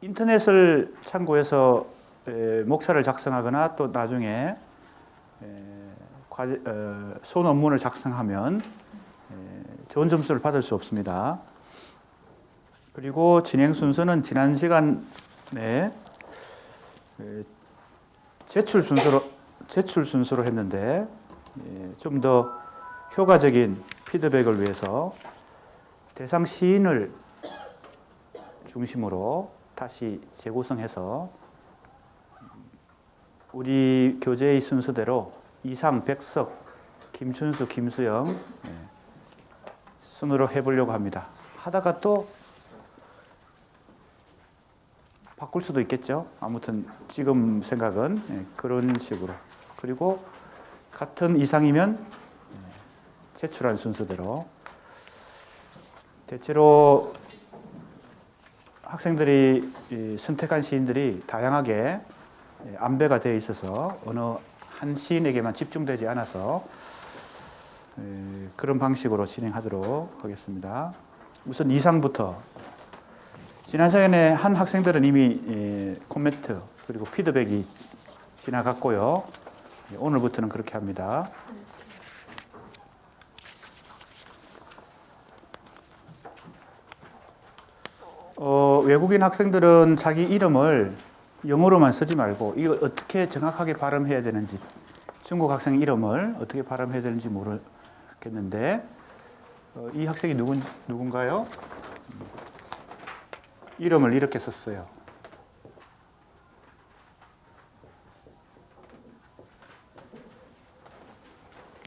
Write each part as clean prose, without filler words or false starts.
인터넷을 참고해서 목차를 작성하거나 또 나중에 소논문을 작성하면 좋은 점수를 받을 수 없습니다. 그리고 진행 순서는 지난 시간에 제출 순서로 했는데 좀 더 효과적인 피드백을 위해서 대상 시인을 중심으로 다시 재구성해서 우리 교재의 순서대로 이상, 백석, 김춘수, 김수영 순으로 해보려고 합니다. 하다가 또 바꿀 수도 있겠죠. 아무튼 지금 생각은 그런 식으로. 그리고 같은 이상이면 제출한 순서대로. 대체로 학생들이 선택한 시인들이 다양하게 안배가 되어 있어서 어느 한 시인에게만 집중되지 않아서 그런 방식으로 진행하도록 하겠습니다. 우선 이상부터. 지난 시간에 한 학생들은 이미 코멘트 그리고 피드백이 지나갔고요. 오늘부터는 그렇게 합니다. 외국인 학생들은 자기 이름을 영어로만 쓰지 말고 이거 어떻게 정확하게 발음해야 되는지, 중국 학생 이름을 어떻게 발음해야 되는지 모르겠는데 이 학생이 누군가요? 이름을 이렇게 썼어요.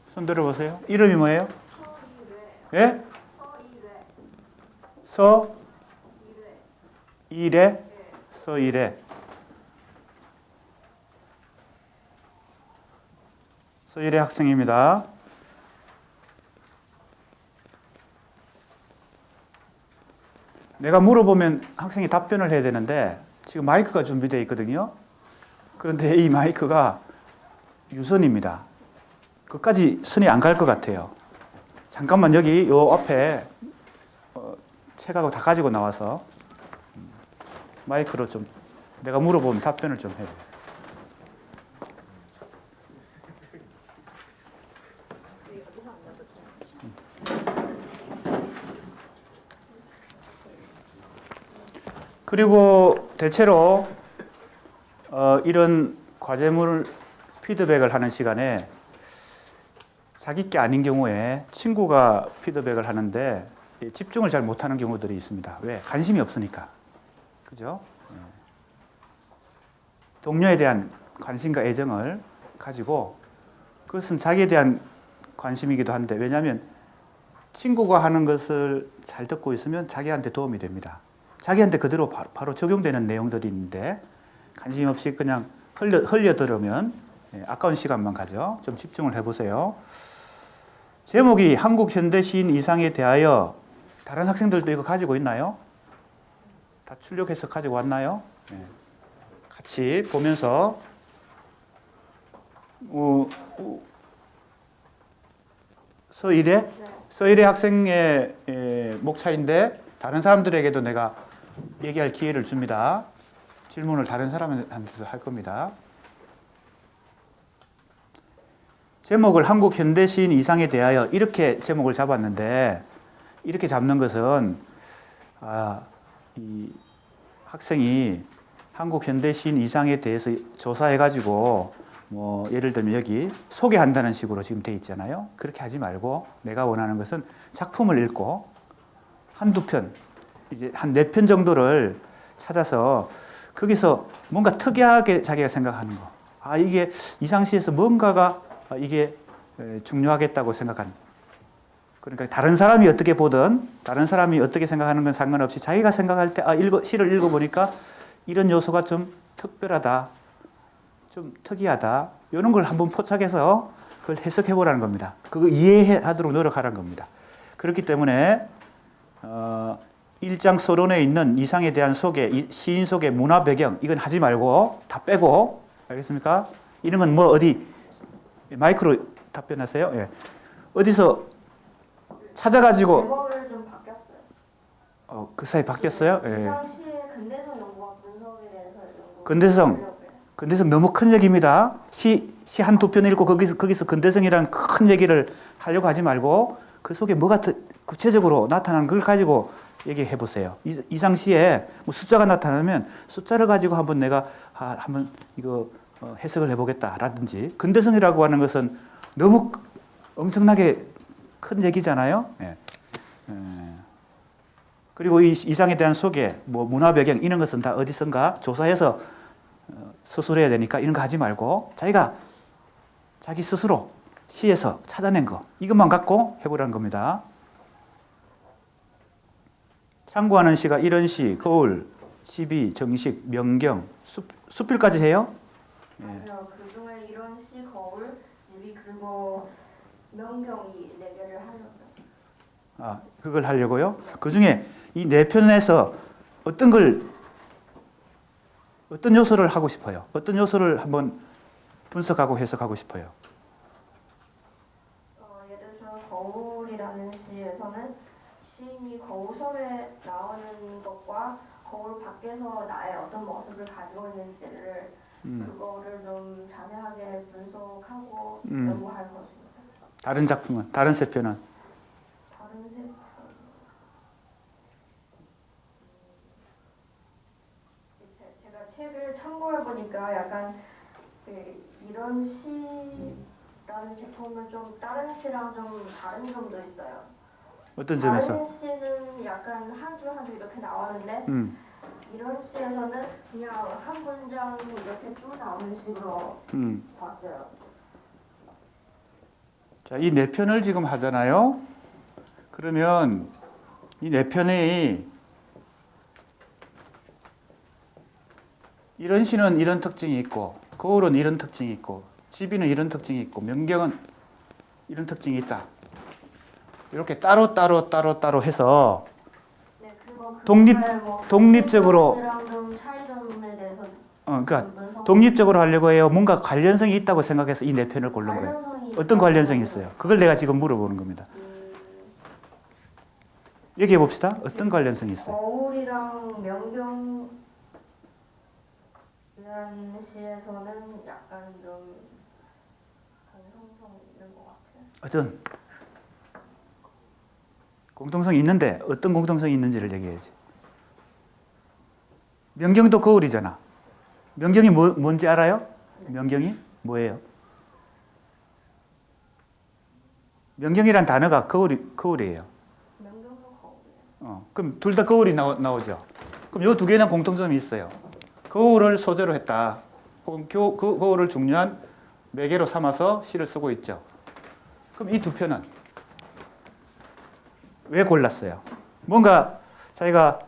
손 들어보세요. 이름이 뭐예요? 예? 서이래? 서이래. 서이래 학생입니다. 내가 물어보면 학생이 답변을 해야 되는데 지금 마이크가 준비되어 있거든요. 그런데 이 마이크가 유선입니다. 끝까지 선이 안 갈 것 같아요. 잠깐만 여기 요 앞에 책하고 다 가지고 나와서 마이크로 좀 내가 물어보면 답변을 좀 해요. 그리고 대체로 이런 과제물 피드백을 하는 시간에 자기 게 아닌 경우에 친구가 피드백을 하는데 집중을 잘 못하는 경우들이 있습니다. 왜? 관심이 없으니까. 그죠? 동료에 대한 관심과 애정을 가지고 그것은 자기에 대한 관심이기도 한데 왜냐하면 친구가 하는 것을 잘 듣고 있으면 자기한테 도움이 됩니다. 자기한테 그대로 바로 적용되는 내용들이 있는데 관심 없이 그냥 흘려들으면 아까운 시간만 가죠. 좀 집중을 해보세요. 제목이 한국 현대 시인 이상에 대하여. 다른 학생들도 이거 가지고 있나요? 다 출력해서 가지고 왔나요? 네. 같이 보면서 서일의? 네. 서일의 학생의 목차인데 다른 사람들에게도 내가 얘기할 기회를 줍니다. 질문을 다른 사람한테도 할 겁니다. 제목을 한국 현대 시인 이상에 대하여 이렇게 제목을 잡았는데 이렇게 잡는 것은 이 학생이 한국 현대 시인 이상에 대해서 조사해가지고 뭐 예를 들면 여기 소개한다는 식으로 지금 돼 있잖아요. 그렇게 하지 말고 내가 원하는 것은 작품을 읽고 한두 편, 이제 한 4편 정도를 찾아서 거기서 뭔가 특이하게 자기가 생각하는 거. 이게 이상시에서 뭔가가 이게 중요하겠다고 생각하는. 그러니까 다른 사람이 어떻게 보든 다른 사람이 어떻게 생각하는 건 상관없이 자기가 생각할 때 시를 읽어보니까 이런 요소가 좀 특별하다, 좀 특이하다 이런 걸 한번 포착해서 그걸 해석해보라는 겁니다. 그거 이해하도록 노력하라는 겁니다. 그렇기 때문에 1장 서론에 있는 이상에 대한 소개, 시인 소개, 문화 배경 이건 하지 말고 다 빼고 알겠습니까? 이런 건 뭐 어디 마이크로 답변하세요. 예. 어디서 찾아가지고 제목을 좀 바뀌었어요. 그 사이 바뀌었어요? 예. 이상시의 근대적 연구하고 근대성 너무 큰 얘기입니다. 시 한 두 편 읽고 거기서 근대성이라는 큰 얘기를 하려고 하지 말고 그 속에 뭐가 구체적으로 나타나는 걸 가지고 얘기해 보세요. 이상시에 뭐 숫자가 나타나면 숫자를 가지고 한번 내가 한번 이거 해석을 해보겠다라든지, 근대성이라고 하는 것은 너무 엄청나게 큰 얘기잖아요. 예. 그리고 이 이상에 대한 소개, 뭐 문화 배경 이런 것은 다 어디선가 조사해서 수술해야 되니까 이런 거 하지 말고 자기 스스로 시에서 찾아낸 거 이것만 갖고 해보라는 겁니다. 참고하는 시가 이런 시, 거울, 시비, 정식, 명경, 수필까지 해요? 아니요, 그 중에 이런 시, 거울, 집이 그리고 명경이 4개를 하려고요. 그걸 하려고요? 그 중에 이 4편에서 어떤 요소를 하고 싶어요? 어떤 요소를 한번 분석하고 해석하고 싶어요? 예를 들어서 거울이라는 시에서는 시인이 거울 속에 나오는 것과 거울 밖에서 나의 어떤 모습을 가지고 있는지를 그거를 좀 자세하게 분석하고 연구할 것입니다. 다른 작품은? 다른 3편은? 다른 세 편. 제가 책을 참고해 보니까 약간 이런 시라는 제품은 좀 다른 시랑 좀 다른 점도 있어요. 어떤 점에서? 다른 시는 약간 한 줄 한 줄 이렇게 나오는데 이런 시에서는 그냥 한 문장 이렇게 쭉 나오는 식으로 봤어요. 자, 이 4편을 지금 하잖아요. 그러면 이 4편이 이런 시는 이런 특징이 있고, 거울은 이런 특징이 있고, 집이는 이런 특징이 있고, 명경은 이런 특징이 있다. 이렇게 따로 해서 네, 그리고 독립적으로 좀 차이점에 대해서 그러니까 독립적으로 하려고 해요. 뭔가 관련성이 있다고 생각해서 이 4편을 고른 거예요. 어떤 관련성이 있어요? 그걸 내가 지금 물어보는 겁니다. 얘기해 봅시다. 어떤 관련성이 있어요? 거울이랑 명경이라는 시에서는 약간 좀 공통성이 있는 것 같아요. 어떤 공통성이 있는데 어떤 공통성이 있는지를 얘기해야지. 명경도 거울이잖아. 명경이 뭔지 알아요? 명경이 뭐예요? 명경이란 단어가 거울이에요. 명경도 거울이에요. 그럼 둘 다 거울이 나오죠. 그럼 이 2개는 공통점이 있어요. 거울을 소재로 했다. 혹은 그 거울을 중요한 매개로 삼아서 시를 쓰고 있죠. 그럼 이 2편은 왜 골랐어요? 뭔가 자기가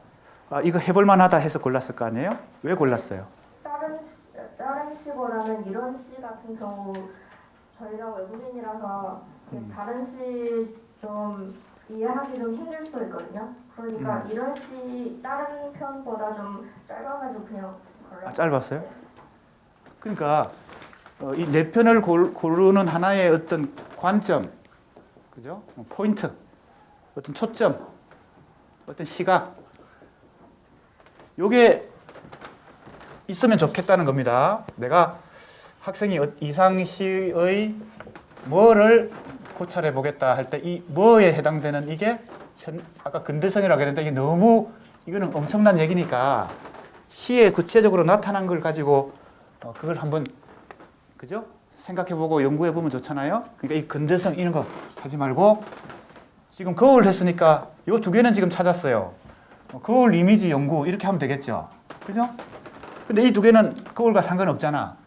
이거 해볼 만하다 해서 골랐을 거 아니에요? 왜 골랐어요? 다른 시보다는 이런 시 같은 경우 저희가 외국인이라서 다른 시 좀 이해하기 좀 힘들 수도 있거든요. 그러니까 이런 시 다른 편보다 좀 짧아가지고 그냥 골랐어요. 짧았어요? 그러니까 이 4편을 고르는 하나의 어떤 관점, 그죠? 포인트, 어떤 초점, 어떤 시각, 요게 있으면 좋겠다는 겁니다. 내가 학생이 이상시의 뭐를 고찰해 보겠다 할 때 이 뭐에 해당되는 이게 아까 근대성이라고 했는데 이게 너무 이거는 엄청난 얘기니까 시에 구체적으로 나타난 걸 가지고 그걸 한번 그죠? 생각해보고 연구해보면 좋잖아요. 그러니까 이 근대성 이런 거 하지 말고 지금 거울 했으니까 이 2개는 지금 찾았어요. 거울 이미지 연구 이렇게 하면 되겠죠. 그죠? 근데 이 2개는 거울과 상관없잖아.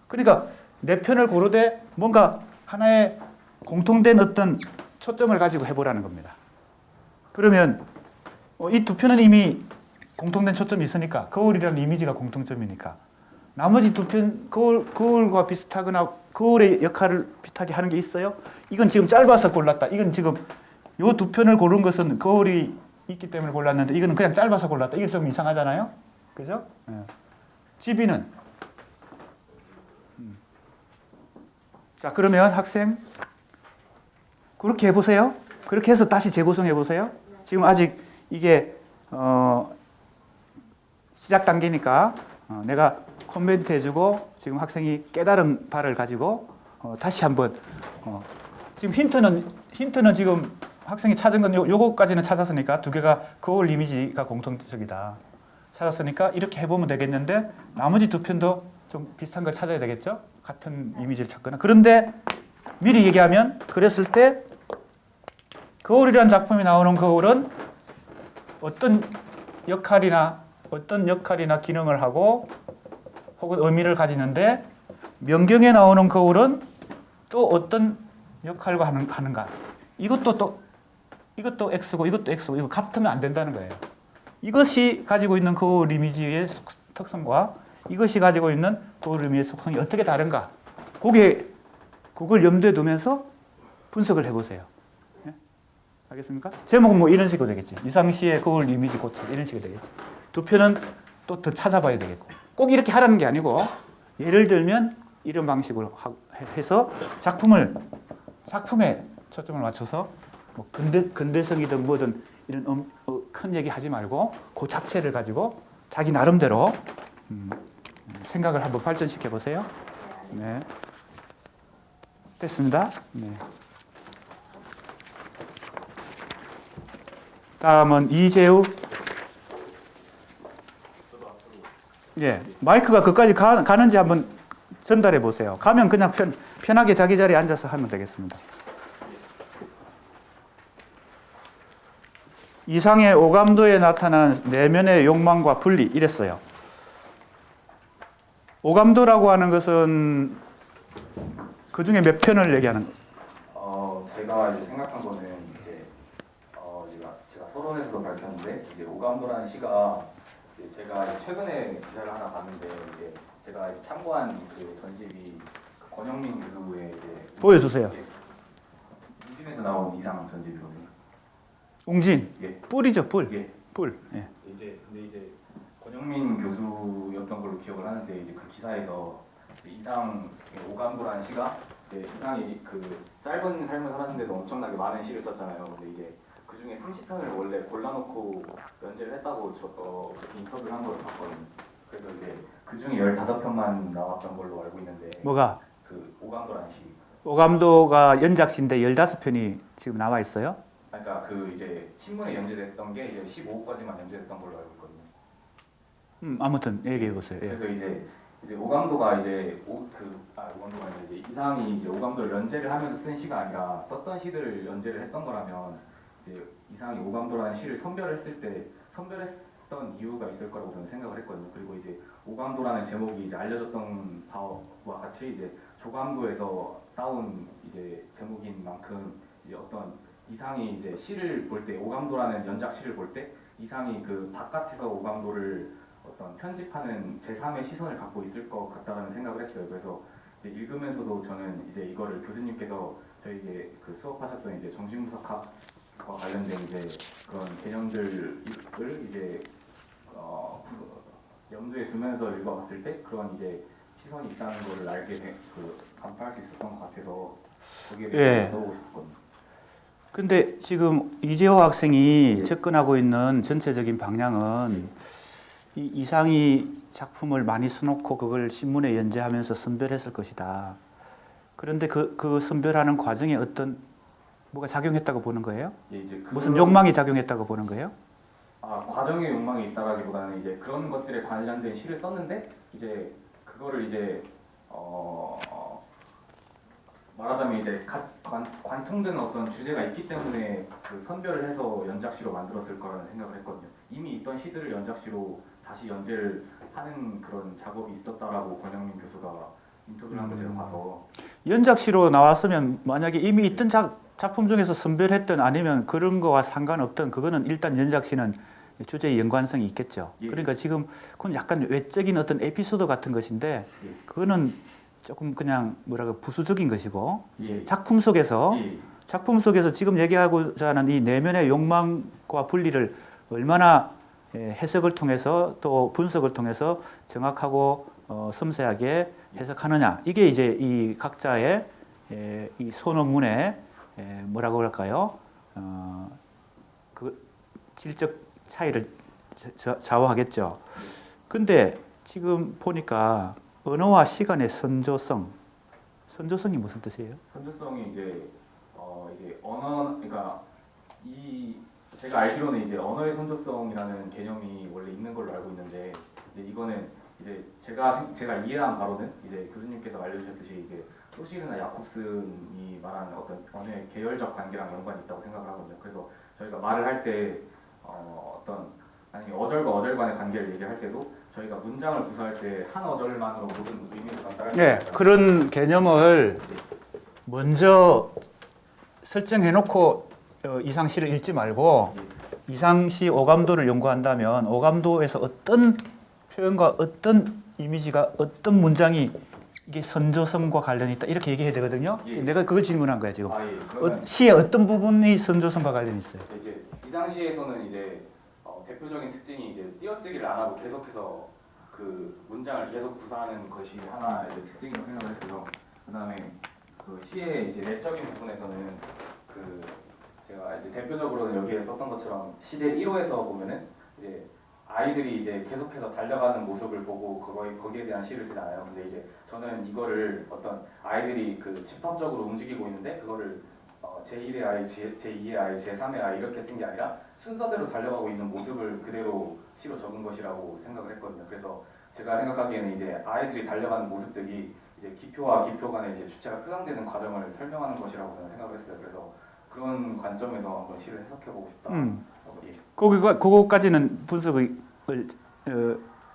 그러니까 4편을 고르되 뭔가 하나의 공통된 어떤 초점을 가지고 해보라는 겁니다. 그러면 이 2편은 이미 공통된 초점이 있으니까 거울이라는 이미지가 공통점이니까 나머지 2편 거울과 비슷하거나 거울의 역할을 비슷하게 하는 게 있어요? 이건 지금 짧아서 골랐다. 이건 지금 이 2편을 고른 것은 거울이 있기 때문에 골랐는데 이거는 그냥 짧아서 골랐다. 이게 좀 이상하잖아요. 그죠? 집이는 자 그러면 학생 그렇게 해보세요. 그렇게 해서 다시 재구성해 보세요. 지금 아직 이게 시작 단계니까 내가 코멘트 해주고 지금 학생이 깨달은 바를 가지고 다시 한번 지금 힌트는 지금 학생이 찾은 건 요거까지는 찾았으니까 두 개가 거울 이미지가 공통적이다. 찾았으니까 이렇게 해보면 되겠는데 나머지 두 편도 좀 비슷한 걸 찾아야 되겠죠? 같은 이미지를 찾거나. 그런데 미리 얘기하면 그랬을 때 거울이라는 작품이 나오는 거울은 어떤 역할이나 기능을 하고 혹은 의미를 가지는데 명경에 나오는 거울은 또 어떤 역할과 하는가. 이것도 X고 이것도 X고 이거 같으면 안 된다는 거예요. 이것이 가지고 있는 거울 이미지의 특성과 이것이 가지고 있는 거울 이미지의 속성이 어떻게 다른가. 그걸 염두에 두면서 분석을 해보세요. 예? 알겠습니까? 제목은 뭐 이런 식으로 되겠지. 이상시의 거울 이미지 고찰 이런 식으로 되겠지. 두 편은 또 더 찾아봐야 되겠고. 꼭 이렇게 하라는 게 아니고 예를 들면 이런 방식으로 해서 작품에 초점을 맞춰서 뭐 근대성이든 뭐든 이런 큰 얘기 하지 말고 그 자체를 가지고 자기 나름대로 생각을 한번 발전시켜 보세요. 네. 됐습니다. 네. 다음은 이재우. 예, 마이크가 그까지 가는지 한번 전달해 보세요. 가면 그냥 편하게 자기 자리에 앉아서 하면 되겠습니다. 이상의 오감도에 나타난 내면의 욕망과 분리 이랬어요. 오감도라고 하는 것은 그 중에 몇 편을 얘기하는 거예요? 제가 이제 생각한 거는 이제 제가 서론에서도 밝혔는데 이제 오감도라는 시가 이제 제가 이제 최근에 기사를 하나 봤는데 이제 제가 이제 참고한 그 전집이 그 권영민 교수의 이제 보여주세요. 웅진에서 나온 이상 전집이거든요. 웅진. 예. 뿔이죠, 뿔. 예. 뿔. 예. 근데 이제 권영민 교수였던 걸로 기억을 하는데 이제 그 기사에서 이상의 오감도라는 시가 이제 이상이 그 짧은 삶을 살았는데도 엄청나게 많은 시를 썼잖아요. 근데 이제 그 중에 30편을 원래 골라놓고 연재를 했다고 그렇게 인터뷰를 한 걸 봤거든요. 그래서 이제 그 중에 15편만 나왔던 걸로 알고 있는데 뭐가? 그 오감도라는 시. 오감도가 연작시인데 15편이 지금 나와 있어요. 그러니까 그 이제 신문에 연재됐던 게 이제 15호까지만 연재됐던 걸로 알고 있거든요. 아무튼 얘기해 보세요. 예. 그래서 이제 오감도가 오감도가 이제 이상이 이제 오감도를 연재를 하면서 쓴 시가 아니라 썼던 시들을 연재를 했던 거라면 이제 이상이 오감도라는 시를 선별했을 때 선별했던 이유가 있을 거라고 저는 생각을 했거든요. 그리고 이제 오감도라는 제목이 이제 알려졌던 바와 같이 이제 조감도에서 따온 이제 제목인 만큼 이제 어떤 이상이 이제 시를 볼 때 오감도라는 연작 시를 볼 때 이상이 그 바깥에서 오감도를 어떤 편집하는 제3의 시선을 갖고 있을 것 같다라는 생각을 했어요. 그래서 이제 읽으면서도 저는 이제 이거를 교수님께서 저에게 그 수업하셨던 이제 정신분석학과 관련된 이제 그런 개념들을 이제 염두에 두면서 읽어봤을 때 그런 이제 시선이 있다는 것을 간파할 수 있었던 것 같아서 거기에 대해서 써보고 싶거든요. 근데 지금 이재호 학생이 접근하고 있는 전체적인 방향은 이 이상이 작품을 많이 써놓고 그걸 신문에 연재하면서 선별했을 것이다. 그런데 그 선별하는 과정에 어떤 뭐가 작용했다고 보는 거예요? 예, 이제 무슨 욕망이 작용했다고 보는 거예요? 과정에 욕망이 있다라기보다는 이제 그런 것들에 관련된 시를 썼는데 이제 그거를 이제 말하자면 이제 관통되는 어떤 주제가 있기 때문에 그 선별을 해서 연작시로 만들었을 거라는 생각을 했거든요. 이미 있던 시들을 연작시로 다시 연재를 하는 그런 작업이 있었다라고 권영민 교수가 인터뷰를 한 걸 제가 봐서 연작시로 나왔으면 만약에 이미 있던 작품 중에서 선별했든 아니면 그런 거와 상관없든 그거는 일단 연작시는 주제의 연관성이 있겠죠. 예. 그러니까 지금 그건 약간 외적인 어떤 에피소드 같은 것인데 예. 그거는 조금 그냥 부수적인 것이고 예. 작품 속에서 예. 지금 얘기하고자 하는 이 내면의 욕망과 분리를 얼마나 해석을 통해서 또 분석을 통해서 정확하고 섬세하게 해석하느냐 이게 이제 이 각자의 이 소논문의 뭐라고 할까요? 그 질적 차이를 좌우하겠죠. 근데 지금 보니까 언어와 시간의 선조성이 무슨 뜻이에요? 선조성이 이제 언어 그러니까 이 제가 알기로는 이제 언어의 선조성이라는 개념이 원래 있는 걸로 알고 있는데 근데 이거는 이제 제가 이해한 바로는 이제 교수님께서 알려주셨듯이 이제 소실이나 야콥슨이 말하는 어떤 언어의 계열적 관계랑 연관이 있다고 생각을 하거든요. 그래서 저희가 말을 할 때 어떤 만약에 어절과 어절 간의 관계를 얘기할 때도 저희가 문장을 구사할 때 한 어절만으로 모든 의미를 전달할 수 네, 있잖아요. 그런 개념을 먼저 설정해놓고 이상시를 읽지 말고 이상시 오감도를 연구한다면 오감도에서 어떤 표현과 어떤 이미지가 어떤 문장이 이게 선조성과 관련이 있다 이렇게 얘기해야 되거든요. 예. 내가 그걸 질문한 거야 지금. 예. 그러면 시의 어떤 부분이 선조성과 관련이 있어요? 이제 이상시에서는 이제 대표적인 특징이 이제 띄어쓰기를 안 하고 계속해서 그 문장을 계속 구사하는 것이 하나의 특징이라고 생각을 했고요. 그다음에 그 시의 이제 내적인 부분에서는 그 제가 이제 대표적으로는 여기에 썼던 것처럼 시제 1호에서 보면은 이제 아이들이 이제 계속해서 달려가는 모습을 보고 거기에 대한 시를 쓰잖아요. 근데 이제 저는 이거를 어떤 아이들이 그 집합적으로 움직이고 있는데 그거를 제1의 아이, 제2의 아이, 제3의 아이 이렇게 쓴 게 아니라 순서대로 달려가고 있는 모습을 그대로 시로 적은 것이라고 생각을 했거든요. 그래서 제가 생각하기에는 이제 아이들이 달려가는 모습들이 이제 기표와 기표 간의 이제 주체가 표상되는 과정을 설명하는 것이라고 저는 생각을 했어요. 그래서 그런 관점에서 한번 시를 해석해보고 싶다. 예. 그거까지는 분석을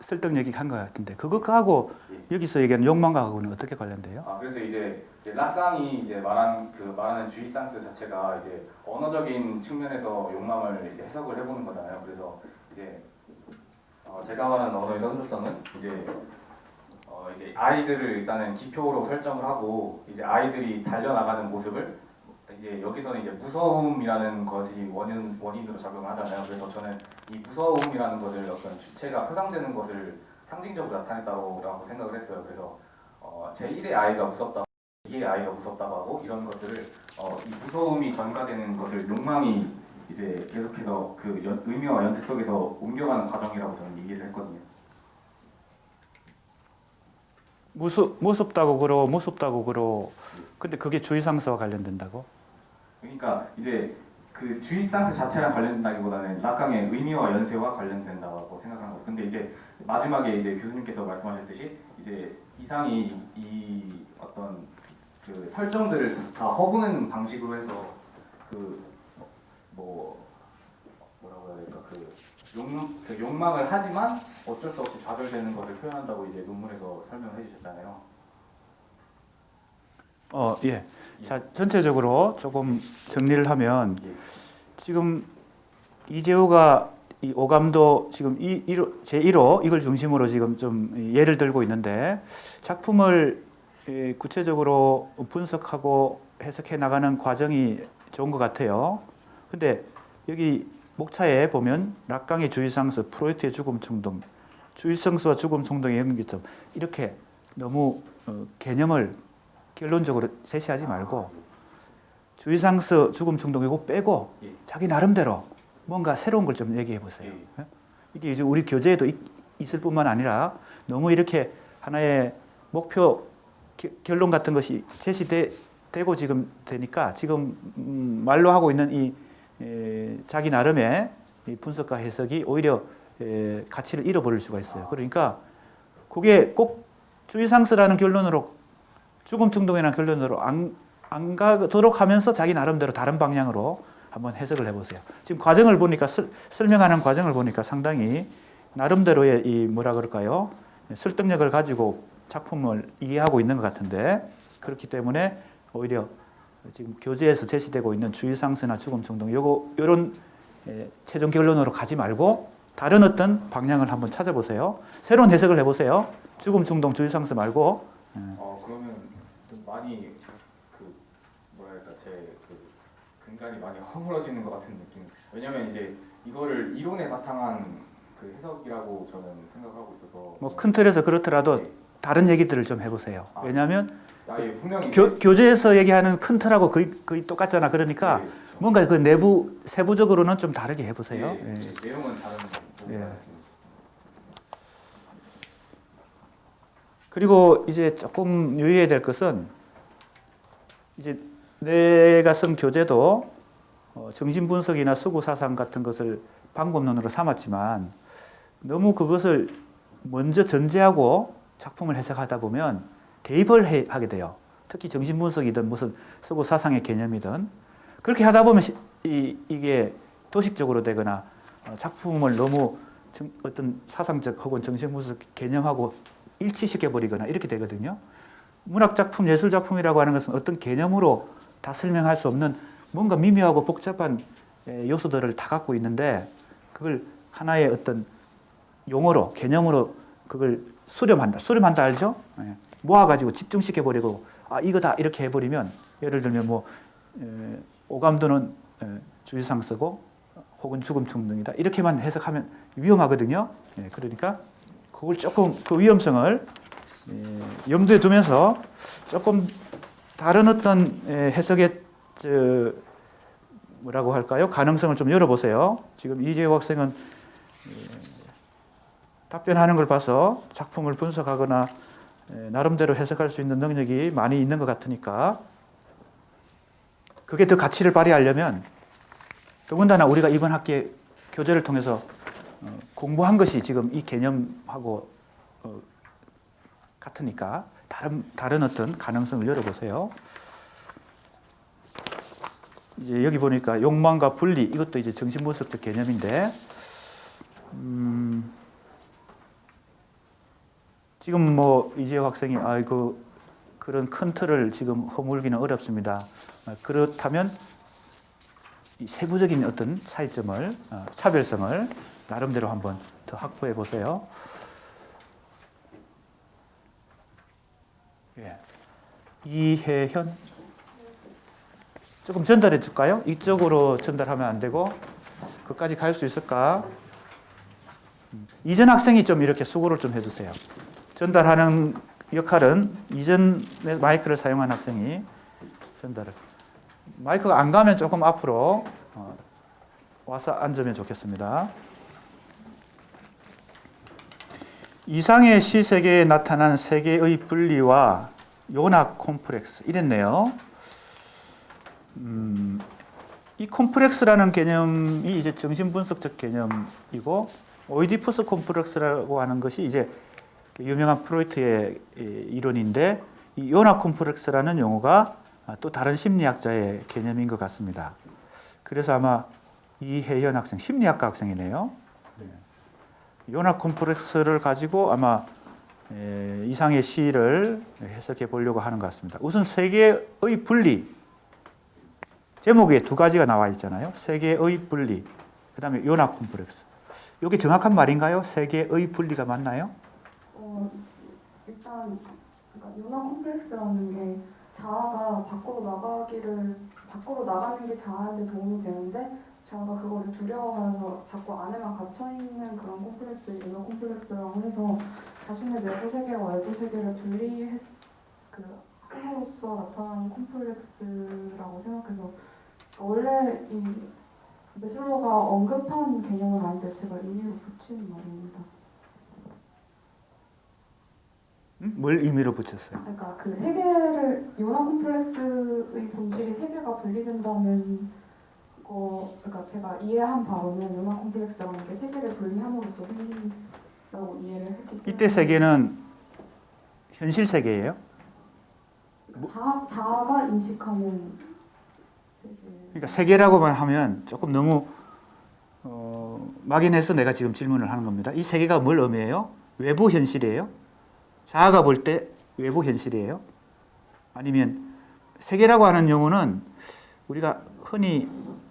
설득 얘기한 것 같은데 그거하고 여기서 얘기하는 욕망과는 어떻게 관련돼요? 그래서 이제 락강이 이제 말하는 주이상스 자체가 이제 언어적인 측면에서 욕망을 이제 해석을 해보는 거잖아요. 그래서 이제 제가 말하는 언어의 선조성은 이제 아이들을 일단은 기표로 설정을 하고 이제 아이들이 달려나가는 모습을 이제 여기서는 이제 무서움이라는 것이 원인으로 작용하잖아요. 그래서 저는 이 무서움이라는 것을 어떤 주체가 표상되는 것을 상징적으로 나타냈다고 생각을 했어요. 그래서 제1의 아이가 무섭다, 2의 아이가 무섭다고 하고 이런 것들을 이 무서움이 전가되는 것을 욕망이 이제 계속해서 그 의미와 연쇄 속에서 옮겨가는 과정이라고 저는 얘기를 했거든요. 무섭다고 그러. 근데 그게 주의상서와 관련된다고? 그러니까 이제 그 주의상스 자체랑 관련된다기보다는 락강의 의미와 연쇄와 관련된다고 생각하는 거죠. 근데 이제 마지막에 이제 교수님께서 말씀하셨듯이 이제 이상이 이 어떤 그 설정들을 다 허구는 방식으로 해서 뭐라고 해야 될까 그 욕망을 하지만 어쩔 수 없이 좌절되는 것을 표현한다고 이제 논문에서 설명을 해주셨잖아요. 예. 자, 전체적으로 조금 정리를 하면 지금 이재호가 이 오감도 지금 제1호 이걸 중심으로 지금 좀 예를 들고 있는데 작품을 구체적으로 분석하고 해석해 나가는 과정이 좋은 것 같아요. 근데 여기 목차에 보면 락강의 주의상서, 프로이트의 죽음 충동, 주의상서와 죽음 충동의 연결점 이렇게 너무 개념을 결론적으로 제시하지 말고 주의상서, 죽음 충동 이거 빼고 자기 나름대로 뭔가 새로운 걸 좀 얘기해 보세요. 이게 이제 우리 교재에도 있을 뿐만 아니라 너무 이렇게 하나의 목표 결론 같은 것이 제시되고 지금 되니까 지금 말로 하고 있는 이 자기 나름의 이 분석과 해석이 오히려 가치를 잃어버릴 수가 있어요. 그러니까 그게 꼭 주의상서라는 결론으로 죽음 충동이라는 결론으로 안 가도록 하면서 자기 나름대로 다른 방향으로 한번 해석을 해보세요. 지금 과정을 보니까 설명하는 과정을 보니까 상당히 나름대로의 이 뭐라 그럴까요? 설득력을 가지고 작품을 이해하고 있는 것 같은데 그렇기 때문에 오히려 지금 교재에서 제시되고 있는 주의상서나 죽음 충동 요런 최종 결론으로 가지 말고 다른 어떤 방향을 한번 찾아보세요. 새로운 해석을 해보세요. 죽음 충동 주의상서 말고. 그러면 좀 많이 뭐랄까 제 근간이 많이 허물어지는 것 같은 느낌. 왜냐면 이제 이거를 이론에 바탕한 그 해석이라고 저는 생각하고 있어서. 뭐 큰 틀에서 그렇더라도 다른 얘기들을 좀 해보세요. 왜냐하면 분명히 교재에서 얘기하는 큰 틀하고 거의 똑같잖아. 그러니까 그렇죠. 뭔가 그 내부 세부적으로는 좀 다르게 해보세요. 내용은 다른 부분 같습니다. 그리고 이제 조금 유의해야 될 것은 이제 내가 쓴 교재도 정신분석이나 수구사상 같은 것을 방법론으로 삼았지만 너무 그것을 먼저 전제하고 작품을 해석하다 보면 대입을 하게 돼요. 특히 정신분석이든 무슨 수구사상의 개념이든 그렇게 하다 보면 이게 도식적으로 되거나 작품을 너무 어떤 사상적 혹은 정신분석 개념하고 일치시켜버리거나 이렇게 되거든요. 문학작품, 예술작품이라고 하는 것은 어떤 개념으로 다 설명할 수 없는 뭔가 미묘하고 복잡한 요소들을 다 갖고 있는데 그걸 하나의 어떤 용어로, 개념으로 그걸 수렴한다. 수렴한다 알죠? 모아가지고 집중시켜버리고 이거다 이렇게 해버리면 예를 들면 뭐 오감도는 주의상 쓰고 혹은 죽음 충동이다 이렇게만 해석하면 위험하거든요. 그러니까 그걸 조금 그 위험성을 염두에 두면서 조금 다른 어떤 해석의 뭐라고 할까요? 가능성을 좀 열어보세요. 지금 이재호 학생은 답변하는 걸 봐서 작품을 분석하거나 나름대로 해석할 수 있는 능력이 많이 있는 것 같으니까 그게 더 가치를 발휘하려면 더군다나 우리가 이번 학기에 교재를 통해서 공부한 것이 지금 이 개념하고 같으니까 다른 어떤 가능성을 열어보세요. 이제 여기 보니까 욕망과 분리 이것도 이제 정신분석적 개념인데 지금 뭐 이재호 학생이 그런 큰 틀을 지금 허물기는 어렵습니다. 그렇다면 이 세부적인 어떤 차이점을 차별성을 나름대로 한번 더 확보해 보세요. 예. 이혜현 조금 전달해 줄까요? 이쪽으로 전달하면 안 되고 그까지 갈 수 있을까? 이전 학생이 좀 이렇게 수고를 좀 해주세요. 전달하는 역할은 이전에 마이크를 사용한 학생이 전달을. 마이크가 안 가면 조금 앞으로 와서 앉으면 좋겠습니다. 이상의 시세계에 나타난 세계의 분리와 요나 콤플렉스 이랬네요. 이 콤플렉스라는 개념이 이제 정신분석적 개념이고 오이디푸스 콤플렉스라고 하는 것이 이제 유명한 프로이트의 이론인데 이 요나 콤플렉스라는 용어가 또 다른 심리학자의 개념인 것 같습니다. 그래서 아마 이혜연 학생, 심리학과 학생이네요. 요나 콤플렉스를 가지고 아마 이상의 시를 해석해 보려고 하는 것 같습니다. 우선 세계의 분리, 제목에 두 가지가 나와 있잖아요. 세계의 분리, 그 다음에 요나 콤플렉스. 이게 정확한 말인가요? 세계의 분리가 맞나요? 일단 그러니까 요나 콤플렉스라는 게 자아가 밖으로 나가는 게 자아한테 도움이 되는데 자아가 그거를 두려워하면서 자꾸 안에만 갇혀 있는 그런 콤플렉스를 요나 콤플렉스라고 해서 자신의 내부 세계와 외부 세계를 함으로써 나타나는 콤플렉스라고 생각해서 원래 이 메슬로가 언급한 개념은 아닌데 제가 임의로 붙이는 말입니다. 뭘 의미로 붙였어요? 그러니까 그 세계를 요나 콤플렉스의 본질이 세계가 분리된다는 거, 그러니까 제가 이해한 바로는 요나 콤플렉스라는 게 세계를 분리함으로써 생긴다고 이해를 했기 때문에 이때 세계는 현실 세계예요? 그러니까 자아가 인식하는 세계. 그러니까 세계라고만 하면 조금 너무 막연해서 내가 지금 질문을 하는 겁니다. 이 세계가 뭘 의미해요? 외부 현실이에요? 자아가 볼 때 외부 현실이에요? 아니면 세계라고 하는 용어는 우리가 흔히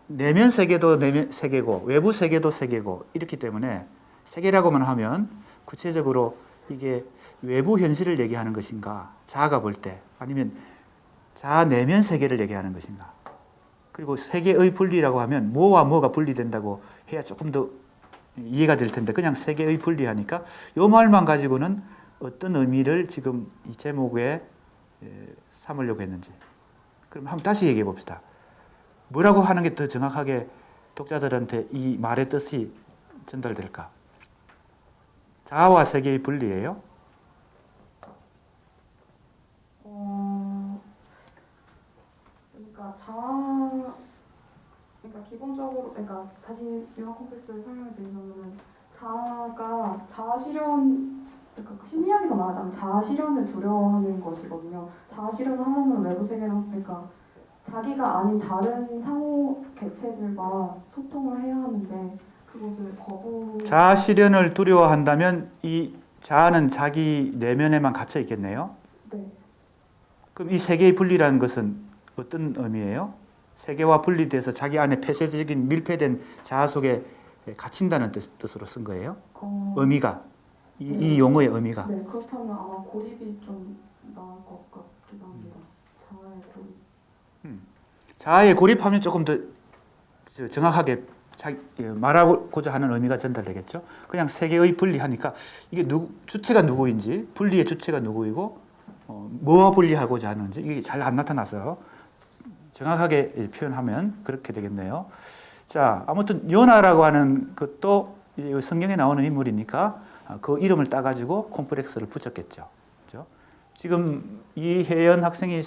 내면 세계도 내면 세계고 외부 세계도 세계고 이렇기 때문에 세계라고만 하면 구체적으로 이게 외부 현실을 얘기하는 것인가 자아가 볼 때 아니면 자아 내면 세계를 얘기하는 것인가 그리고 세계의 분리라고 하면 뭐와 뭐가 분리된다고 해야 조금 더 이해가 될 텐데 그냥 세계의 분리하니까 이 말만 가지고는 어떤 의미를 지금 이 제목에 삼으려고 했는지 그럼 한번 다시 얘기해 봅시다. 뭐라고 하는 게 더 정확하게 독자들한테 이 말의 뜻이 전달될까? 자아와 세계의 분리예요? 그러니까 그러니까 기본적으로 그러니까 다시 융합 콤플렉스를 설명해 드리자면은 자아 실현 그러니까 심리학에서 말하자면 자아 실현을 두려워하는 것이거든요. 자아 실현을 하려면 외부 세계랑 그러니까 자기가 아닌 다른 상호 객체들과 소통을 해야 하는데 그것을 거부. 자아 실현을 두려워한다면 이 자아는 자기 내면에만 갇혀 있겠네요. 네. 그럼 이 세계의 분리라는 것은 어떤 의미예요? 세계와 분리돼서 자기 안에 폐쇄적인 밀폐된 자아 속에 갇힌다는 뜻으로 쓴 거예요. 의미가 이 용어의 의미가. 네, 그렇다면 아마 고립이 좀 나을 것 같기도 합니다. 자아의 고립. 자아에 고립하면 조금 더 정확하게 말하고자 하는 의미가 전달되겠죠. 그냥 세계의 분리하니까 이게 주체가 누구인지, 분리의 주체가 누구이고 뭐와 분리하고자 하는지 이게 잘 안 나타나서 정확하게 표현하면 그렇게 되겠네요. 자, 아무튼 요나라고 하는 것도 이제 성경에 나오는 인물이니까 그 이름을 따가지고 콤플렉스를 붙였겠죠. 그렇죠? 지금 이혜연 학생이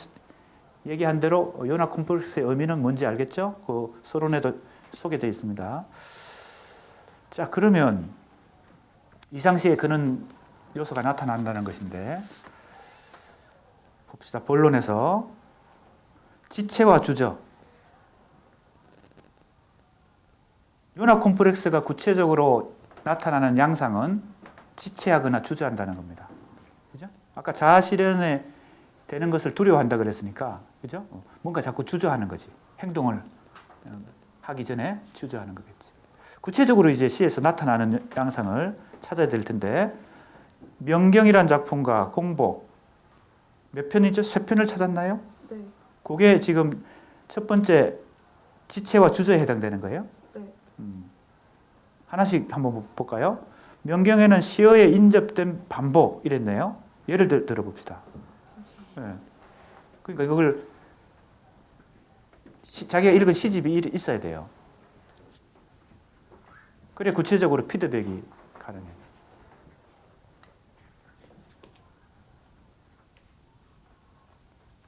얘기한 대로 요나 콤플렉스의 의미는 뭔지 알겠죠? 그 서론에도 소개되어 있습니다. 자, 그러면 이상시에 그런 요소가 나타난다는 것인데 봅시다. 본론에서 지체와 주저. 요나 콤플렉스가 구체적으로 나타나는 양상은 지체하거나 주저한다는 겁니다. 그죠? 아까 자아 실현에 되는 것을 두려워한다 그랬으니까, 그죠? 뭔가 자꾸 주저하는 거지. 행동을 하기 전에 주저하는 거겠지. 구체적으로 이제 시에서 나타나는 양상을 찾아야 될 텐데, 명경이란 작품과 공복 몇 편이죠? 3편을 찾았나요? 네. 그게 지금 첫 번째 지체와 주저에 해당되는 거예요? 네. 하나씩 한번 볼까요? 명경에는 시어에 인접된 반복 이랬네요. 예를 들어봅시다. 네. 그러니까 이걸 자기가 읽은 시집이 있어야 돼요. 그래 구체적으로 피드백이 가능해요.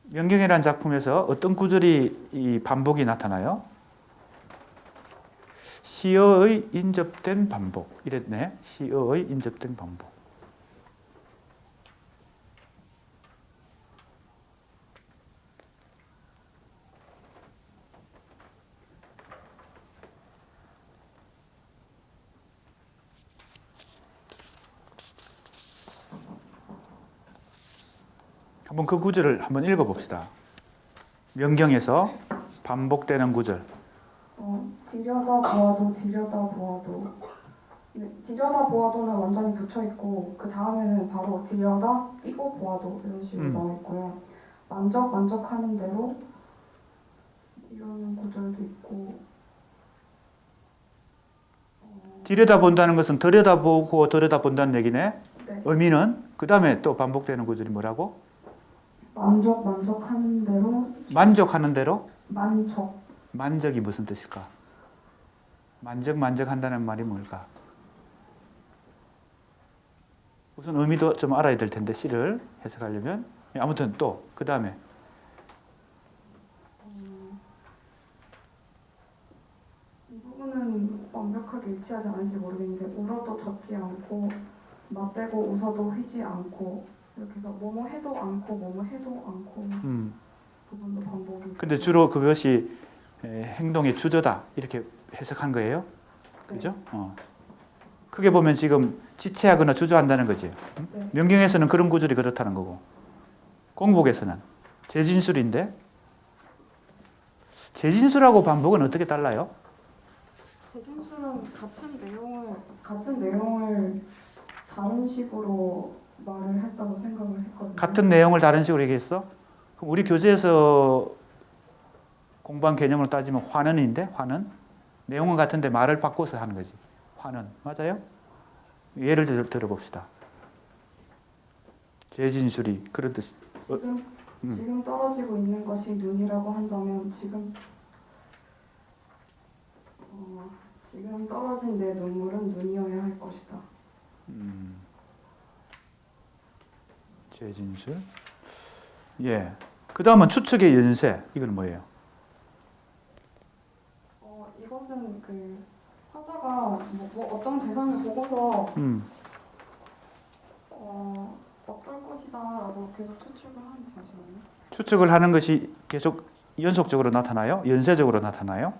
명경이라는 작품에서 어떤 구절이 이 반복이 나타나요? 시어의 인접된 반복 이랬네. 시어의 인접된 반복. 한번 그 구절을 한번 읽어봅시다. 명경에서 반복되는 구절. 들여다보아도. 네, 들여다보아도는 완전히 붙여있고 그 다음에는 바로 들여다 띄고 보아도 이런 식으로 나와있고요. 만족하는 대로 이런 구절도 있고. 들여다본다는 것은 들여다보고 들여다본다는 얘기네. 네. 의미는 그 다음에 또 반복되는 구절이 뭐라고? 만족하는 대로. 만족하는 대로? 만족. 만족이 무슨 뜻일까? 만족한다는 말이 뭘까? 무슨 의미도 좀 알아야 될 텐데 시를 해석하려면 아무튼 또 그 다음에 이 부분은 완벽하게 일치하지 않은지 모르겠는데 울어도 젖지 않고 맞대고 웃어도 휘지 않고 이렇게 해서 뭐뭐 해도 않고 뭐뭐 해도 않고 부분도 반복이. 근데 주로 그것이 행동의 주저다 이렇게 해석한 거예요. 그죠? 크게 보면 지금 지체하거나 주저한다는 거지. 네. 명경에서는 그런 구절이 그렇다는 거고 공복에서는 재진술인데 재진술하고 반복은 어떻게 달라요? 재진술은 같은 내용을 다른 식으로 말을 했다고 생각을 했거든요. 같은 내용을 다른 식으로 얘기했어? 그럼 우리 교재에서 공부한 개념으로 따지면 환원인데 환원? 내용은 같은데 말을 바꿔서 하는 거지. 환원. 맞아요? 예를 들어봅시다. 재진술이 그런 뜻. 지금 떨어지고 있는 것이 눈이라고 한다면 지금 떨어진 내 눈물은 눈이어야 할 것이다. 재진술. 예. 그 다음은 추측의 연세. 이건 뭐예요? 아무튼 그 화자가 뭐 어떤 대상을 보고서 어떨 것이다라고 계속 추측을 하는 잠시만요. 추측을 하는 것이 계속 연속적으로 나타나요? 연쇄적으로 나타나요?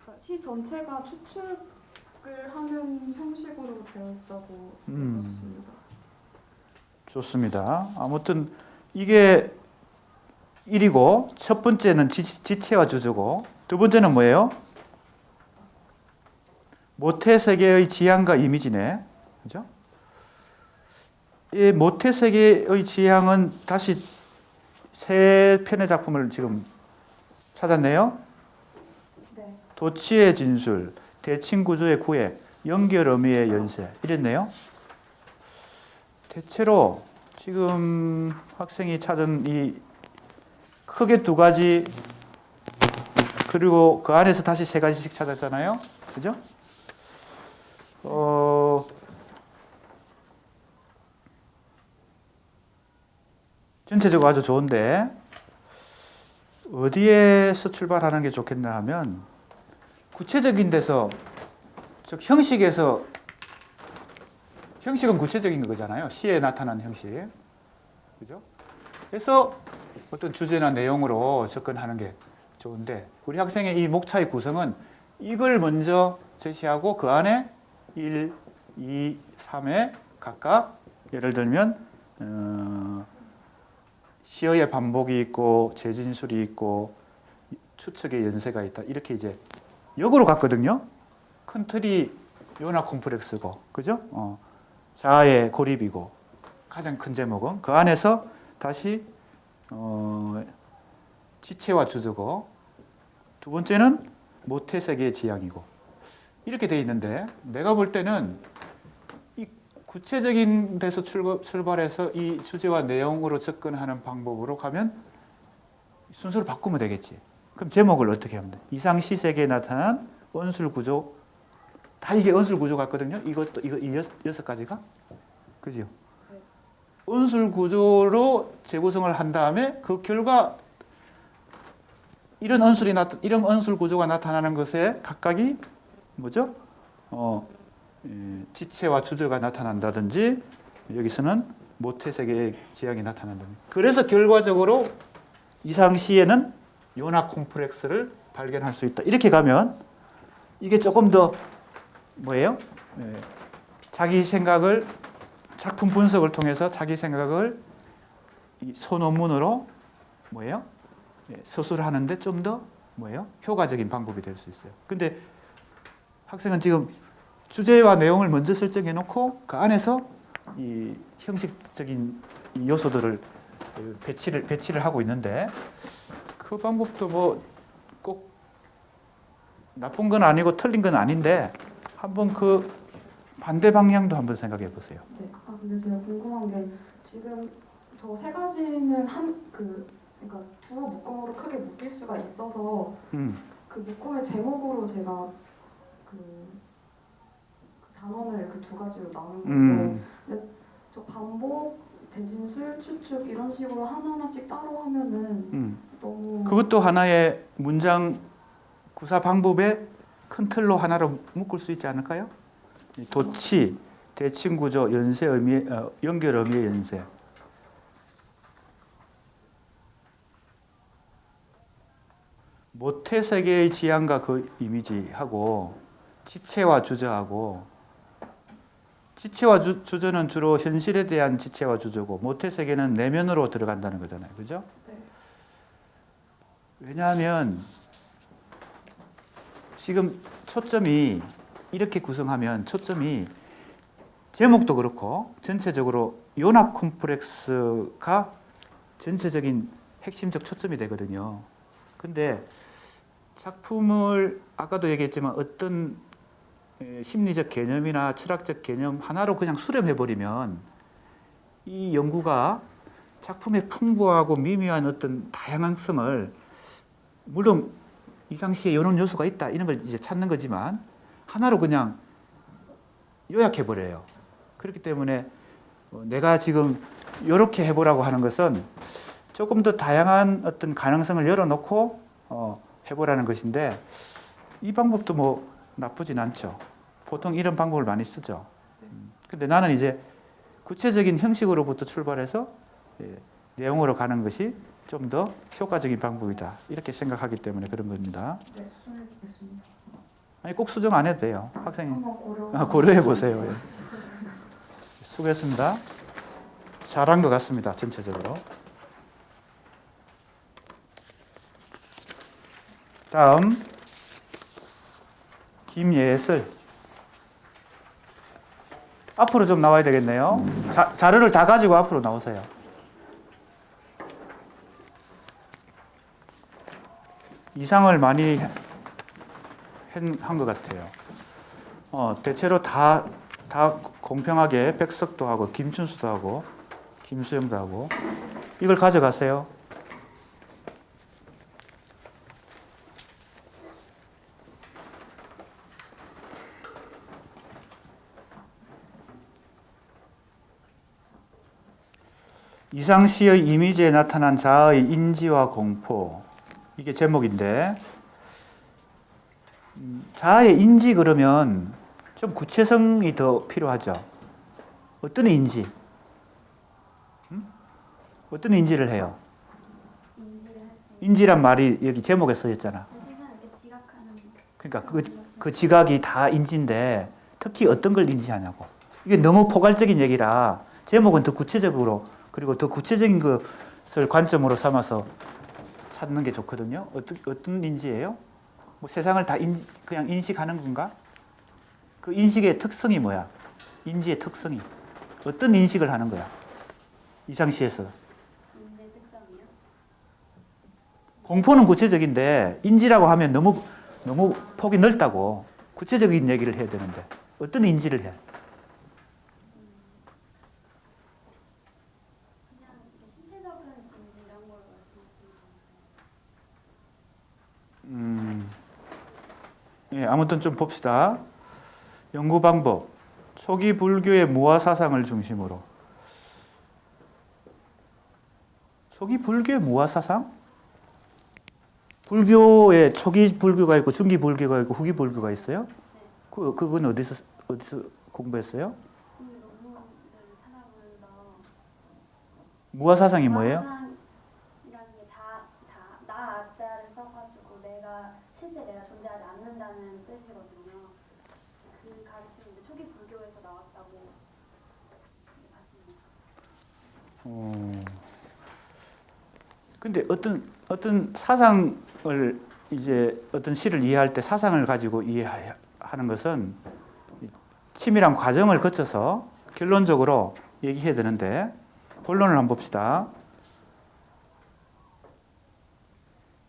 그러니까 시 전체가 추측을 하는 형식으로 되어 있다고 음. 읽었습니다. 좋습니다. 아무튼 이게 1이고 첫 번째는 지체와 주저고 두 번째는 뭐예요? 모태세계의 지향과 이미지네. 그죠? 이 모태세계의 지향은 다시 세 편의 작품을 지금 찾았네요. 네. 도치의 진술, 대칭구조의 구애, 연결 의미의 연세 이랬네요. 대체로 지금 학생이 찾은 이 크게 두 가지 그리고 그 안에서 다시 세 가지씩 찾았잖아요. 그죠? 전체적으로 아주 좋은데 어디에서 출발하는 게 좋겠나 하면 구체적인 데서 즉 형식에서 형식은 구체적인 거잖아요. 시에 나타난 형식. 그죠? 그래서 어떤 주제나 내용으로 접근하는 게 좋은데 우리 학생의 이 목차의 구성은 이걸 먼저 제시하고 그 안에 1, 2, 3에 각각 예를 들면 시어의 반복이 있고 재진술이 있고 추측의 연세가 있다. 이렇게 이제 역으로 갔거든요. 큰 틀이 요나 콤플렉스고, 그죠? 자아의 고립이고 가장 큰 제목은 그 안에서 다시 지체와 주저고 두 번째는 모태세계의 지향이고 이렇게 돼 있는데 내가 볼 때는 이 구체적인 데서 출발해서 이 주제와 내용으로 접근하는 방법으로 가면 순서를 바꾸면 되겠지. 그럼 제목을 어떻게 하면 돼? 이상 시세계에 나타난 언술 구조 다 이게 언술 구조 같거든요. 이것도 이 여섯 가지가 그죠? 네. 언술 구조로 재구성을 한 다음에 그 결과 이런 언술 구조가 나타나는 것에 각각이 뭐죠? 지체와 주저가 나타난다든지 여기서는 모태세계의 지향이 나타난다든지. 그래서 결과적으로 이상시에는 요나 콤플렉스를 발견할 수 있다. 이렇게 가면 이게 조금 더 뭐예요? 자기 생각을 작품 분석을 통해서 자기 생각을 이 소논문으로 뭐예요? 서술하는데 좀 더 뭐예요? 효과적인 방법이 될 수 있어요. 근데 학생은 지금 주제와 내용을 먼저 설정해 놓고 그 안에서 이 형식적인 이 요소들을 배치를 하고 있는데 그 방법도 뭐 꼭 나쁜 건 아니고 틀린 건 아닌데 한번 그 반대 방향도 한번 생각해 보세요. 네. 근데 제가 궁금한 게 지금 저 세 가지는 그러니까 두 묶음으로 크게 묶일 수가 있어서 그 묶음의 제목으로 제가 그 단원을 그 두 가지로 나눈 건데 근데 저 반복, 재진술, 추측 이런 식으로 하나하나씩 따로 하면은 너무 그것도 하나의 문장 구사 방법의 큰 틀로 하나로 묶을 수 있지 않을까요? 도치, 대칭구조, 연세 의미, 연결 의미의 연세. 모태세계의 지향과 그 이미지하고 지체와 주저하고 지체와 주저는 주로 현실에 대한 지체와 주저고 모태세계는 내면으로 들어간다는 거잖아요. 그죠? 네. 왜냐하면 지금 초점이 이렇게 구성하면 초점이 제목도 그렇고 전체적으로 요나 콤플렉스가 전체적인 핵심적 초점이 되거든요. 근데 작품을 아까도 얘기했지만 어떤 심리적 개념이나 철학적 개념 하나로 그냥 수렴해버리면 이 연구가 작품의 풍부하고 미묘한 어떤 다양성을 물론 이상시에 이런 요소가 있다 이런 걸 이제 찾는 거지만 하나로 그냥 요약해버려요. 그렇기 때문에 내가 지금 이렇게 해보라고 하는 것은 조금 더 다양한 어떤 가능성을 열어놓고 해보라는 것인데 이 방법도 뭐 나쁘진 않죠. 보통 이런 방법을 많이 쓰죠. 근데 나는 이제 구체적인 형식으로부터 출발해서 내용으로 가는 것이 좀 더 효과적인 방법이다. 이렇게 생각하기 때문에 그런 겁니다. 네, 수정해 보겠습니다. 아니 꼭 수정 안 해도 돼요. 학생이 한번 고려해 보세요. 예. 수고했습니다. 잘한 것 같습니다. 전체적으로. 다음 김예슬. 앞으로 좀 나와야 되겠네요. 자료를 다 가지고 앞으로 나오세요. 이상을 많이 한 것 같아요. 대체로 다 공평하게 백석도 하고 김춘수도 하고 김수영도 하고 이걸 가져가세요. 이상시의 이미지에 나타난 자아의 인지와 공포. 이게 제목인데 자아의 인지 그러면 좀 구체성이 더 필요하죠. 어떤 인지? 어떤 인지를 해요? 인지란 말이 여기 제목에 써있잖아. 그러니까 그 지각이 다 인지인데 특히 어떤 걸 인지하냐고. 이게 너무 포괄적인 얘기라 제목은 더 구체적으로 그리고 더 구체적인 것을 관점으로 삼아서 찾는 게 좋거든요. 어떤 인지예요? 뭐 세상을 다 그냥 인식하는 건가? 그 인식의 특성이 뭐야? 인지의 특성이 어떤 인식을 하는 거야? 이상시에서. 공포는 구체적인데 인지라고 하면 너무 폭이 넓다고 구체적인 얘기를 해야 되는데 어떤 인지를 해? 그냥 신체적인 인지 이런 걸로 말씀하시는 예, 아무튼 좀 봅시다. 연구 방법. 초기 불교의 무아 사상을 중심으로. 초기 불교의 무아 사상? 불교에 초기 불교가 있고 중기 불교가 있고 후기 불교가 있어요? 그건 어디서 공부했어요? 논문을 찾아보면서 무아 사상이 뭐예요? 사상이라는 게 나자를 써가지고 실제 내가 존재하지 않는다는 뜻이거든요. 그 가르침이 초기 불교에서 나왔다고 봤습니다. 근데 어떤 사상을 이제 어떤 시를 이해할 때 사상을 가지고 이해하는 것은 치밀한 과정을 거쳐서 결론적으로 얘기해야 되는데 본론을 한번 봅시다.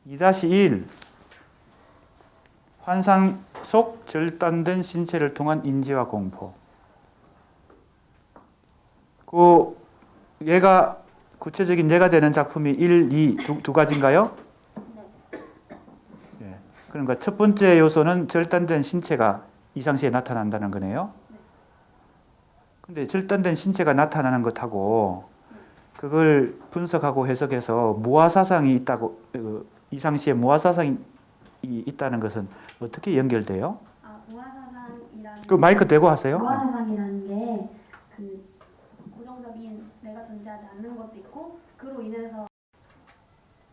2-1 환상 속 절단된 신체를 통한 인지와 공포. 얘가 구체적인 예가 되는 작품이 1, 2 두 가지인가요? 네. 그러니까 첫 번째 요소는 절단된 신체가 이상시에 나타난다는 거네요. 근데 절단된 신체가 나타나는 것하고 그걸 분석하고 해석해서 무아사상이 있다고 이상시에 무아사상이 있다는 것은 어떻게 연결돼요? 무아사상이라는 그 마이크 대고 하세요. 무아사상이라는 게 고정적인 내가 존재하지 않는 것도 있고 그로 인해서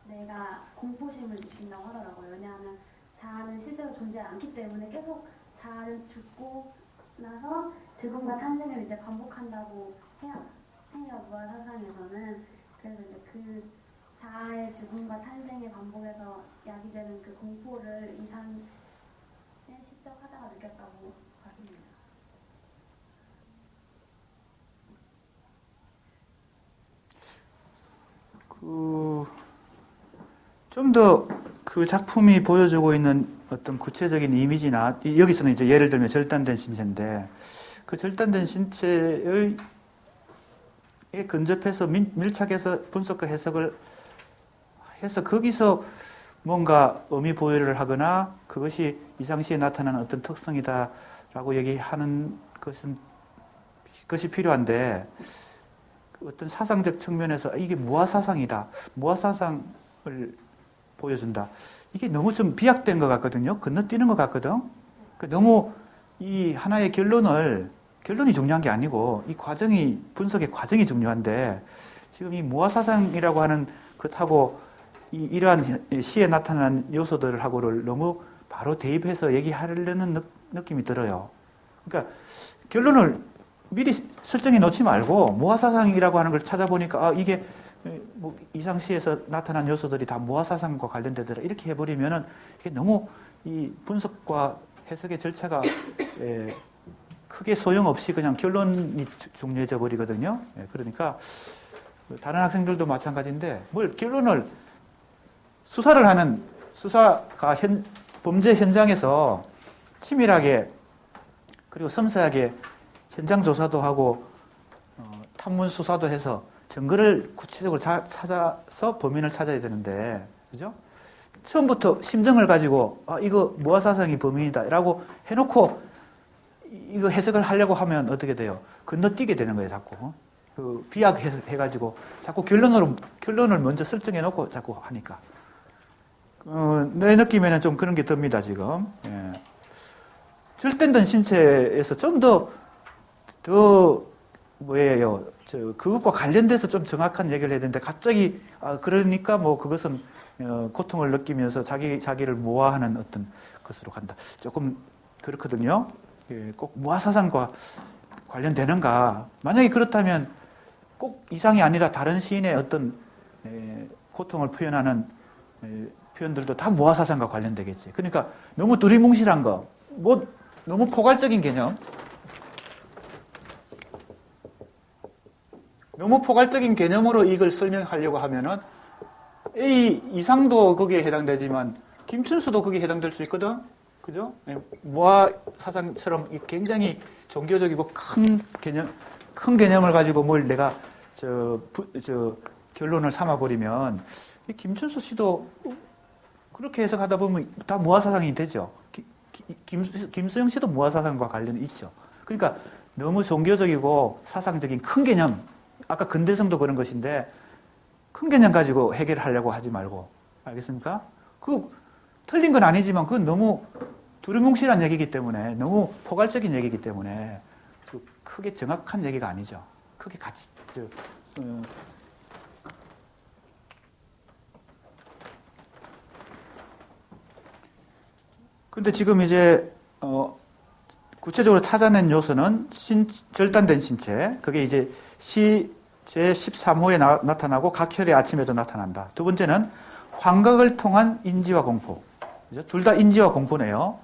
내가 공포심을 느낀다고 하더라고요. 왜냐하면 자아는 실제로 존재하지 않기 때문에 계속 자아는 죽고 나서 죽음과 탄생을 이제 반복한다고 해요. 무아사상에서는. 그래서 이제 그 자아의 죽음과 탄생의 반복에서 야기되는 그 공포를 이상의 시적 화자가 느꼈다고 봤습니다. 좀 더 그 작품이 보여주고 있는 어떤 구체적인 이미지나 여기서는 이제 예를 들면 절단된 신체인데 그 절단된 신체의 근접해서 밀착해서 분석과 해석을 해서 거기서 뭔가 의미 부여를 하거나 그것이 이상시에 나타나는 어떤 특성이다라고 얘기하는 것이 필요한데 어떤 사상적 측면에서 이게 무아사상이다. 무아사상을 보여준다. 이게 너무 좀 비약된 것 같거든요. 건너뛰는 것 같거든. 너무 이 하나의 결론이 중요한 게 아니고 이 과정이, 분석의 과정이 중요한데 지금 이 무아사상이라고 하는 것하고 이러한 시에 나타난 요소들하고를 너무 바로 대입해서 얘기하려는 느낌이 들어요. 그러니까 결론을 미리 설정해 놓지 말고 무아사상이라고 하는 걸 찾아보니까 이게 뭐 이상시에서 나타난 요소들이 다 무아사상과 관련되더라 이렇게 해버리면은 이게 너무 이 분석과 해석의 절차가 크게 소용없이 그냥 결론이 중요해져 버리거든요. 그러니까 다른 학생들도 마찬가지인데 뭘 결론을 수사를 하는 수사가 범죄 현장에서 치밀하게 그리고 섬세하게 현장 조사도 하고 탐문 수사도 해서 증거를 구체적으로 찾아서 범인을 찾아야 되는데, 그죠? 처음부터 심정을 가지고 이거 무아사상이 범인이다라고 해놓고 이거 해석을 하려고 하면 어떻게 돼요? 건너뛰게 되는 거예요, 자꾸. 비약해가지고 자꾸 결론을 먼저 설정해놓고 자꾸 하니까. 내 느낌에는 좀 그런 게 듭니다, 지금. 예. 절단된 신체에서 좀 뭐예요? 그것과 관련돼서 좀 정확한 얘기를 해야 되는데, 갑자기, 그러니까 뭐 그것은, 고통을 느끼면서 자기를 모아하는 어떤 것으로 간다. 조금 그렇거든요. 예, 꼭 무아사상과 관련되는가. 만약에 그렇다면 꼭 이상이 아니라 다른 시인의 어떤, 고통을 표현하는, 표현들도 다 무아사상과 관련되겠지. 그러니까 너무 두리뭉실한 거, 너무 포괄적인 개념, 너무 포괄적인 개념으로 이걸 설명하려고 하면은 이상도 거기에 해당되지만 김춘수도 거기에 해당될 수 있거든, 그죠? 무아사상처럼 굉장히 종교적이고 큰 개념을 가지고 뭘 내가 결론을 삼아버리면 김춘수 씨도 그렇게 해석하다 보면 다 무아사상이 되죠. 김수영 씨도 무아사상과 관련이 있죠. 그러니까 너무 종교적이고 사상적인 큰 개념, 아까 근대성도 그런 것인데 큰 개념 가지고 해결하려고 하지 말고, 알겠습니까? 틀린 건 아니지만 그건 너무 두루뭉실한 얘기이기 때문에, 너무 포괄적인 얘기이기 때문에 크게 정확한 얘기가 아니죠. 크게 같이 근데 지금 이제 구체적으로 찾아낸 요소는 절단된 신체, 그게 이제 시 제13호에 나타나고 각혈의 아침에도 나타난다. 두 번째는 환각을 통한 인지와 공포. 둘 다 인지와 공포네요.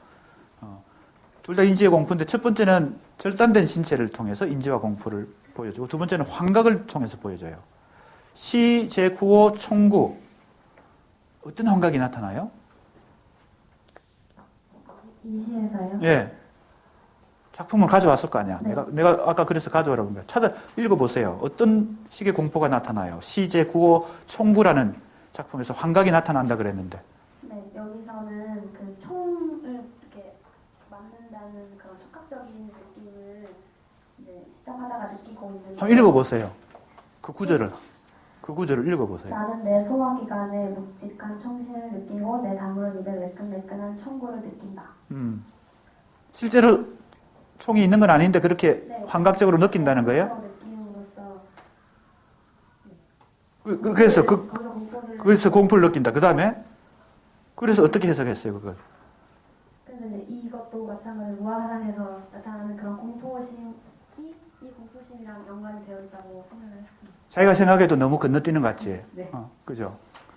둘 다 인지와 공포인데 첫 번째는 절단된 신체를 통해서 인지와 공포를 보여주고 두 번째는 환각을 통해서 보여줘요. 시 제9호 총구. 어떤 환각이 나타나요? 이 시에서요? 예. 작품을 가져왔을 거 아니야. 네. 내가 아까 그래서 가져오라고 한 거야. 읽어보세요. 어떤 식의 공포가 나타나요? 시 제9호 총구라는 작품에서 환각이 나타난다 그랬는데. 네, 여기서는 그 총을 이렇게 맞는다는 그런 촉각적인 느낌을 이제 시청하다가 느끼고 있는데. 한번 읽어보세요. 그 구절을 읽어보세요. 나는 내 소화기관에 묵직한 총신을 느끼고 내 다물은 입에 매끈매끈한 총구를 느낀다. 실제로 총이 있는 건 아닌데 그렇게 네. 환각적으로 느낀다는 거예요? 느낌으로써 그래서 거기서 공포를 그래서 공포를 느낀다. 그 다음에 그래서 어떻게 해석했어요, 그걸? 그래서 이제 이것도 마찬가지로 무아사상에서 나타나는 그런 공포심이 이 공포심이랑 연관이 되어 있다고 생각을 했습니다. 자기가 생각해도 너무 건너뛰는 것 같지? 네. 그죠?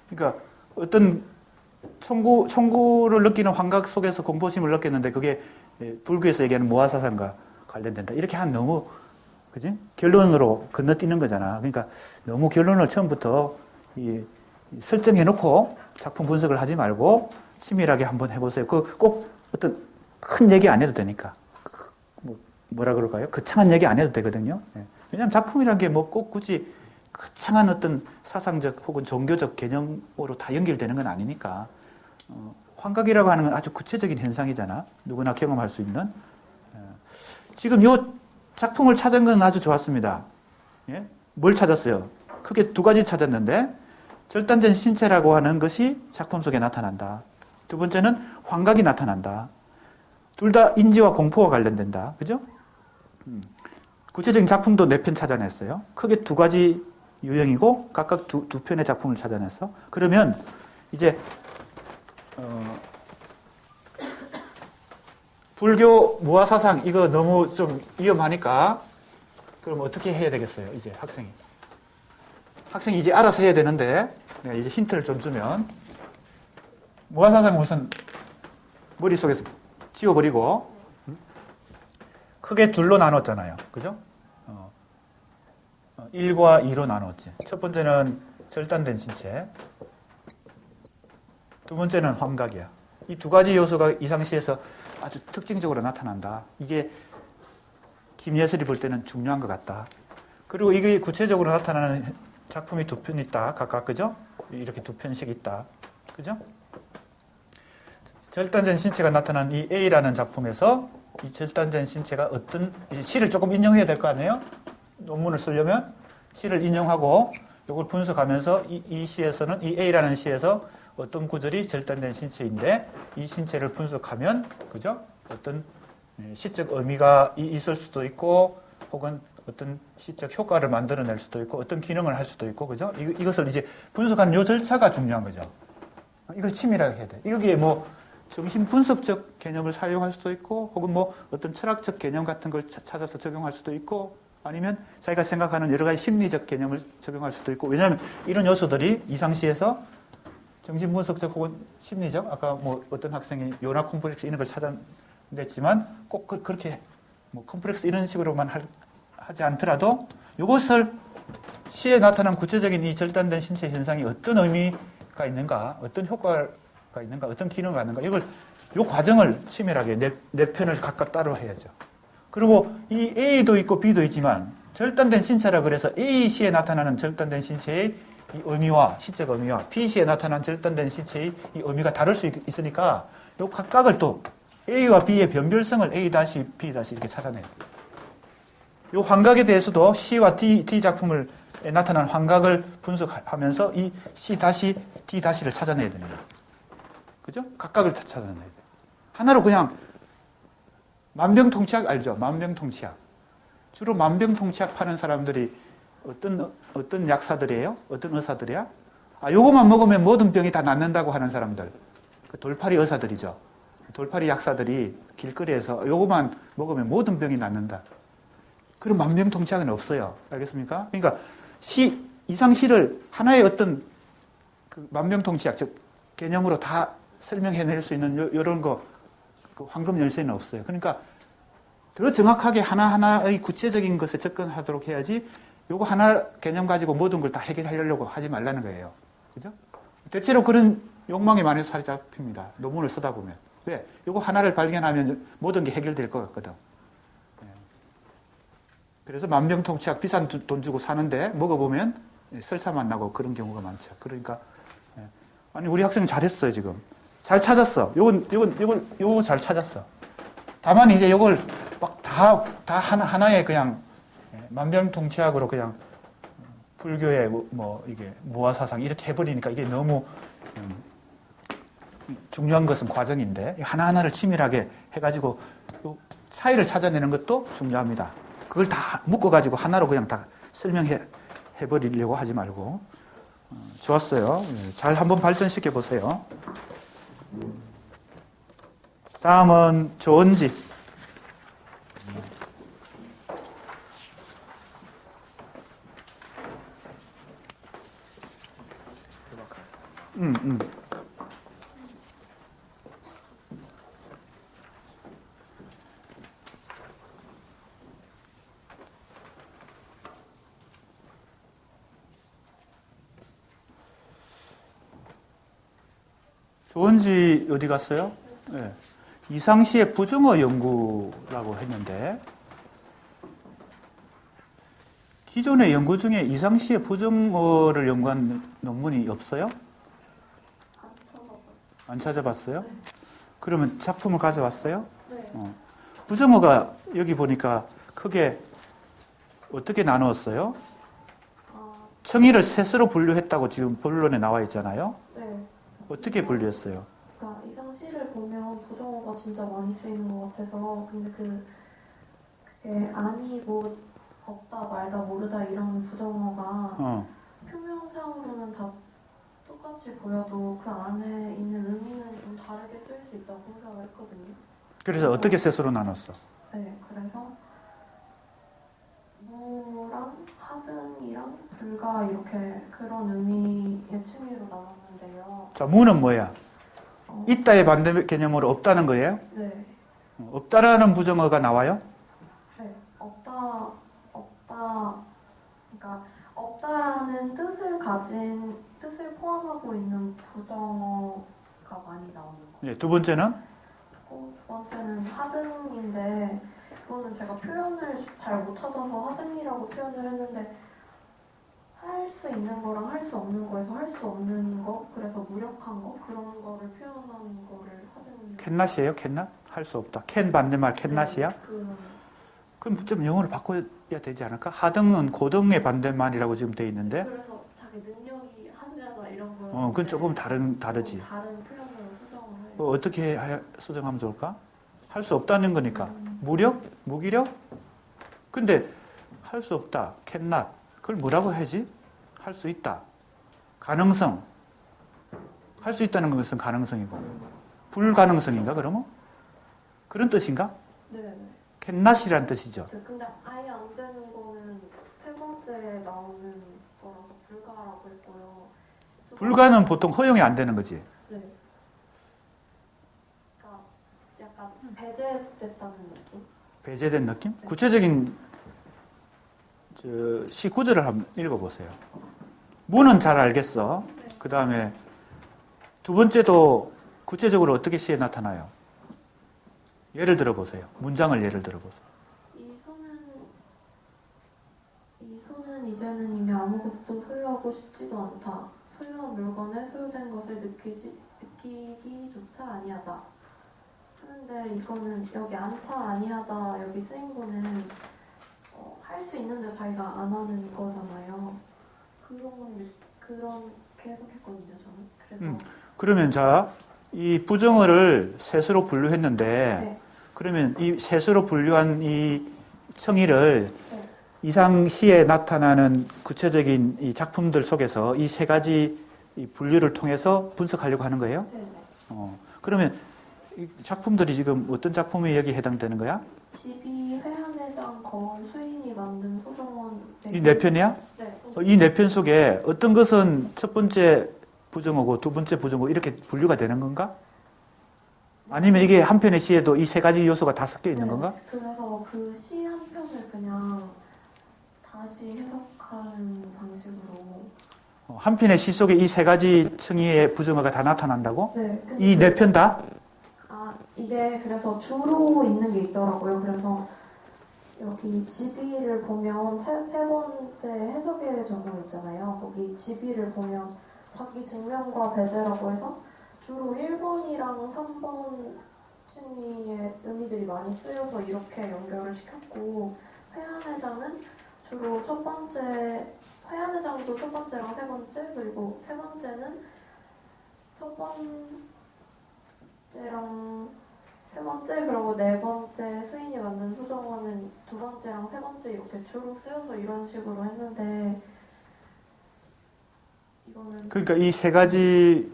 그러니까 어떤 총구를 느끼는 환각 속에서 공포심을 느꼈는데 그게 불교에서 얘기하는 무아사상과 관련된다. 이렇게 한 너무, 그지? 결론으로 건너뛰는 거잖아. 그러니까 너무 결론을 처음부터 설정해놓고 작품 분석을 하지 말고 치밀하게 한번 해보세요. 꼭 어떤 큰 얘기 안 해도 되니까. 뭐라 그럴까요? 거창한 얘기 안 해도 되거든요. 왜냐하면 작품이라는 게 뭐 꼭 굳이 거창한 어떤 사상적 혹은 종교적 개념으로 다 연결되는 건 아니니까. 환각이라고 하는 건 아주 구체적인 현상이잖아. 누구나 경험할 수 있는. 지금 이 작품을 찾은 건 아주 좋았습니다. 예? 뭘 찾았어요? 크게 두 가지 찾았는데 절단된 신체라고 하는 것이 작품 속에 나타난다. 두 번째는 환각이 나타난다. 둘 다 인지와 공포와 관련된다. 그죠? 구체적인 작품도 4편 찾아냈어요. 크게 2가지 유형이고 각각 두 편의 작품을 찾아냈어. 그러면 이제 불교 무아사상 이거 너무 좀 위험하니까 그럼 어떻게 해야 되겠어요? 이제 학생이 이제 알아서 해야 되는데 내가 이제 힌트를 좀 주면 무아사상은 우선 머릿속에서 지워버리고 크게 둘로 나눴잖아요. 그죠? 1과 2로 나눴지. 첫 번째는 절단된 신체, 두 번째는 환각이야. 이 2가지 요소가 이상시에서 아주 특징적으로 나타난다. 이게 김예슬이 볼 때는 중요한 것 같다. 그리고 이게 구체적으로 나타나는 작품이 2편 있다. 각각, 그죠? 이렇게 2편씩 있다. 그죠? 절단된 신체가 나타난 이 A라는 작품에서 이 절단된 신체가 어떤 시를 조금 인용해야 될 거 아니에요? 논문을 쓰려면 시를 인용하고 이걸 분석하면서 이 시에서는 이 A라는 시에서 어떤 구절이 절단된 신체인데 이 신체를 분석하면 그죠? 어떤 시적 의미가 있을 수도 있고 혹은 어떤 시적 효과를 만들어낼 수도 있고 어떤 기능을 할 수도 있고 그죠? 이것을 이제 분석하는 요 절차가 중요한 거죠. 이걸 치밀하게 해야 돼. 여기에 뭐 정신 분석적 개념을 사용할 수도 있고 혹은 뭐 어떤 철학적 개념 같은 걸 찾아서 적용할 수도 있고 아니면 자기가 생각하는 여러 가지 심리적 개념을 적용할 수도 있고 왜냐하면 이런 요소들이 이상시에서 정신 분석적 혹은 심리적 아까 뭐 어떤 학생이 요나 콤플렉스 이런 걸 찾아냈지만 꼭 그렇게 뭐 콤플렉스 이런 식으로만 하지 않더라도 이것을 시에 나타난 구체적인 이 절단된 신체 현상이 어떤 의미가 있는가 어떤 효과가 있는가 어떤 기능을 갖는가 이걸 이 과정을 치밀하게 네 편을 각각 따로 해야죠. 그리고 이 A도 있고 B도 있지만 절단된 신체라 그래서 A 시에 나타나는 절단된 신체의 이 의미와 시적 의미와 B 시에 나타난 절단된 신체의 이 의미가 다를 수 있으니까 이 각각을 또 A와 B의 변별성을 A-, B- 이렇게 찾아내요. 이 환각에 대해서도 C와 D 작품을 나타난 환각을 분석하면서 이 C-, D-를 찾아내야 됩니다. 그죠? 각각을 찾아내야 돼요. 하나로 그냥 만병통치약 알죠? 만병통치약. 주로 만병통치약 파는 사람들이 어떤 약사들이에요? 어떤 의사들이야? 요거만 먹으면 모든 병이 다 낫는다고 하는 사람들. 그 돌팔이 의사들이죠. 돌팔이 약사들이 길거리에서 요거만 먹으면 모든 병이 낫는다. 그런 만병통치약은 없어요. 알겠습니까? 그러니까 이상시를 하나의 어떤 그 만병통치약, 즉 개념으로 다 설명해낼 수 있는 이런 거 그 황금 열쇠는 없어요. 그러니까 더 정확하게 하나하나의 구체적인 것에 접근하도록 해야지 요거 하나 개념 가지고 모든 걸 다 해결하려고 하지 말라는 거예요. 그죠? 대체로 그런 욕망에 많이 살이 잡힙니다. 논문을 쓰다 보면. 왜? 요거 하나를 발견하면 모든 게 해결될 것 같거든. 그래서 만병통치약 비싼 돈 주고 사는데 먹어보면 설사만 나고 그런 경우가 많죠. 그러니까 아니 우리 학생은 잘했어요 지금. 잘 찾았어. 요거 잘 찾았어. 다만 이제 요걸 막 다 하나의 그냥 만병통치약으로 그냥 불교의 뭐 이게 무아사상 이렇게 해버리니까 이게 너무 중요한 것은 과정인데 하나하나를 치밀하게 해가지고 요 차이를 찾아내는 것도 중요합니다. 그걸 다 묶어가지고 하나로 그냥 다 설명해버리려고 하지 말고 좋았어요. 잘 한번 발전시켜 보세요. 다음은 조은지. 조은지 어디 갔어요? 네. 이상시의 부정어 연구라고 했는데 기존의 연구 중에 이상시의 부정어를 연구한 논문이 없어요? 안 찾아봤어요? 그러면 작품을 가져왔어요? 네. 부정어가 여기 보니까 크게 어떻게 나누었어요? 청의를 셋으로 분류했다고 지금 본론에 나와 있잖아요. 네. 어떻게 분류했어요? 그러니까 이상 시를 보면 부정어가 진짜 많이 쓰이는 것 같아서 근데 그게 아니 뭐 없다 말다 모르다 이런 부정어가 어. 표면상으로는 다 똑같이 보여도 그 안에 있는 의미는 좀 다르게 쓸 수 있다고 생각을 했거든요. 그래서 어떻게 셋으로 나눴어? 네, 그래서 무랑 하등이랑 불가 이렇게 그런 의미의 층위로 나눴는데요. 자, 무는 뭐야? 어, 있다의 반대 개념으로 없다는 거예요? 네, 없다라는 부정어가 나와요? 네, 없다, 그러니까 없다라는 뜻을 포함하고 있는 부정어가 많이 나오는 거예요. 예, 두 번째는 두 번째는 하등인데 그거는 제가 표현을 잘 못 찾아서 하등이라고 표현을 했는데 할 수 있는 거랑 할 수 없는 거에서 할 수 없는 거 그래서 무력한 거 그런 거를 표현하는 거를 하등. 캔낫이에요? 캔낫? 할 수 없다. 캔 반대말 캔낫이야? 그럼 좀 영어로 바꿔야 되지 않을까? 하등은 고등의 반대말이라고 지금 돼 있는데 그래서 자기 능력이 하느냐다 이런 거. 그건 조금 다르지. 다른 표현으로 수정을 해요. 어떻게 수정하면 좋을까? 할 수 없다는 거니까. 무력? 무기력? 근데 할 수 없다. 캔낫. 그걸 뭐라고 해야지? 할 수 있다. 가능성. 할 수 있다는 것은 가능성이고. 불가능성인가 그러면? 그런 뜻인가? 네. 캔낫이란 뜻이죠. 근데 아예 안 되는 거는 세 번째 나오는 거라서 불가라고 했고요. 불가는 보통 허용이 안 되는 거지. 네. 그러니까 약간 배제됐다는 느낌? 배제된 느낌? 구체적인 시 구절을 한번 읽어보세요. 무는 잘 알겠어. 그 다음에 두 번째도 구체적으로 어떻게 시에 나타나요? 예를 들어보세요. 문장을 예를 들어보세요. 이 손은 이제는 이미 아무것도 소유하고 싶지도 않다. 소유한 물건에 소유된 것을 느끼기조차 아니하다. 하는데 이거는 여기 않다 아니하다 여기 쓰인 거는 할 수 있는데 자기가 안 하는 거잖아요. 그렇게 해석했거든요 저는. 그래서 그러면 자, 이 부정어를 셋으로 분류했는데 네. 그러면 이 셋으로 분류한 이 청의를 네. 이상 시에 나타나는 구체적인 이 작품들 속에서 이 세 가지 이 분류를 통해서 분석하려고 하는 거예요? 네. 그러면 이 작품들이 지금 어떤 작품이 여기 해당되는 거야? 집이 회한회장 거울 수인이 만든 소정원. 이 네 편이야? 네. 이 네 편 속에 어떤 것은 첫 번째 부정어고 두 번째 부정어 이렇게 분류가 되는 건가? 아니면 이게 한 편의 시에도 이 세 가지 요소가 다 섞여 있는 네. 건가? 그래서 그 시 한 편을 그냥 다시 해석하는 방식으로. 한 편의 시 속에 이 세 가지 층위의 부정어가 다 나타난다고? 네. 이 네 편 다? 이게 그래서 주로 있는 게 있더라고요. 그래서 여기 지비를 보면 세 번째 해석의 전형 있잖아요. 거기 지비를 보면 자기 증명과 배제라고 해서 주로 1번이랑 3번 층위의 의미들이 많이 쓰여서 이렇게 연결을 시켰고 회한회장은 주로 회한회장도 첫 번째랑 세 번째 그리고 세 번째는 첫 번째랑 세 번째 그리고 네 번째 수인이 만든 수정어는 두 번째랑 세 번째 이렇게 주로 쓰여서 이런 식으로 했는데 이거는 그러니까 이 세 가지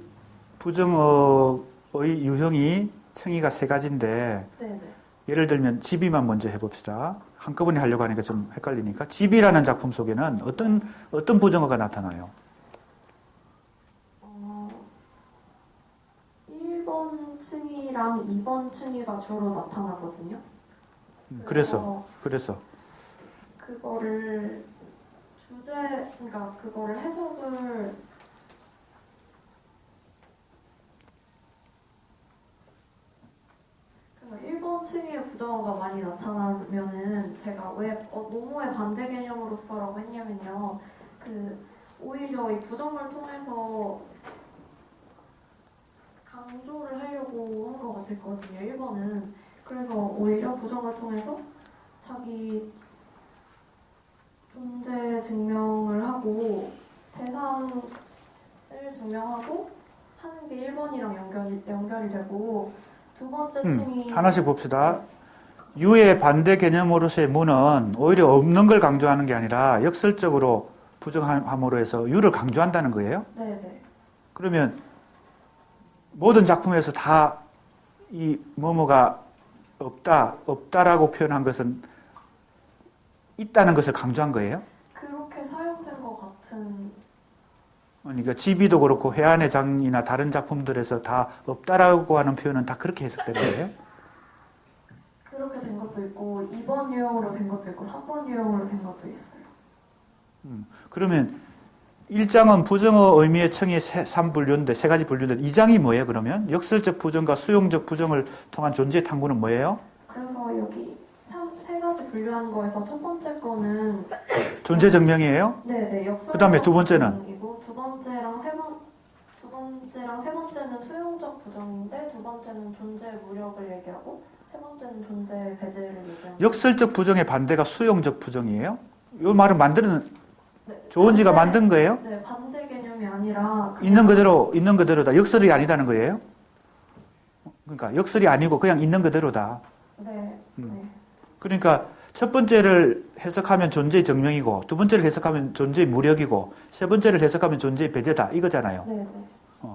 부정어의 유형이 층위가 세 가지인데 네네. 예를 들면 집이만 먼저 해봅시다. 한꺼번에 하려고 하니까 좀 헷갈리니까 집이라는 작품 속에는 어떤 부정어가 나타나요? 1번 층이랑 2번 층이가 주로 나타나거든요. 그래서 그거를 그러니까 그거를 해석을 그래서 1번 층의 부정어가 많이 나타나면은 제가 왜 모모의 반대 개념으로서라고 했냐면요. 오히려 이 부정을 통해서 강조를 하려고 한 것 같았거든요. 1번은. 그래서 오히려 부정을 통해서 자기 존재 증명을 하고 대상을 증명하고 하는 게 1번이랑 연결이 되고 두 번째 층이 하나씩 봅시다. 유의 반대 개념으로서의 무는 오히려 없는 걸 강조하는 게 아니라 역설적으로 부정함으로 해서 유를 강조한다는 거예요. 네네. 그러면 모든 작품에서 다 이 뭐뭐가 없다라고 표현한 것은 있다는 것을 강조한 거예요. 그렇게 사용된 것 같은 그러니까 지비도 그렇고 회한의 장이나 다른 작품들에서 다 없다라고 하는 표현은 다 그렇게 해석된 거예요. 그렇게 된 것도 있고 2번 유형으로 된 것도 있고 3번 유형으로 된 것도 있어요. 그러면 1장은 부정어 의미의 층이 3분류인데 세 가지 분류인데 2장이 뭐예요 그러면? 역설적 부정과 수용적 부정을 통한 존재 탐구는 뭐예요? 그래서 여기 세 가지 분류한 거에서 첫 번째 거는 존재 증명이에요? 네네 역설적 그다음에 두 번째는? 부정이고 두 번째랑 세 번째는 수용적 부정인데 두 번째는 존재 무력을 얘기하고 세 번째는 존재 배제를 얘기하는 역설적 부정의 반대가 수용적 부정이에요? 이 말은 네, 조은지가 만든 거예요? 네 반대 개념이 아니라 있는 그대로다. 역설이 아니다는 거예요? 그러니까 역설이 아니고 그냥 있는 그대로다. 네, 네. 그러니까 첫 번째를 해석하면 존재의 증명이고 두 번째를 해석하면 존재의 무력이고 세 번째를 해석하면 존재의 배제다 이거잖아요. 네, 네.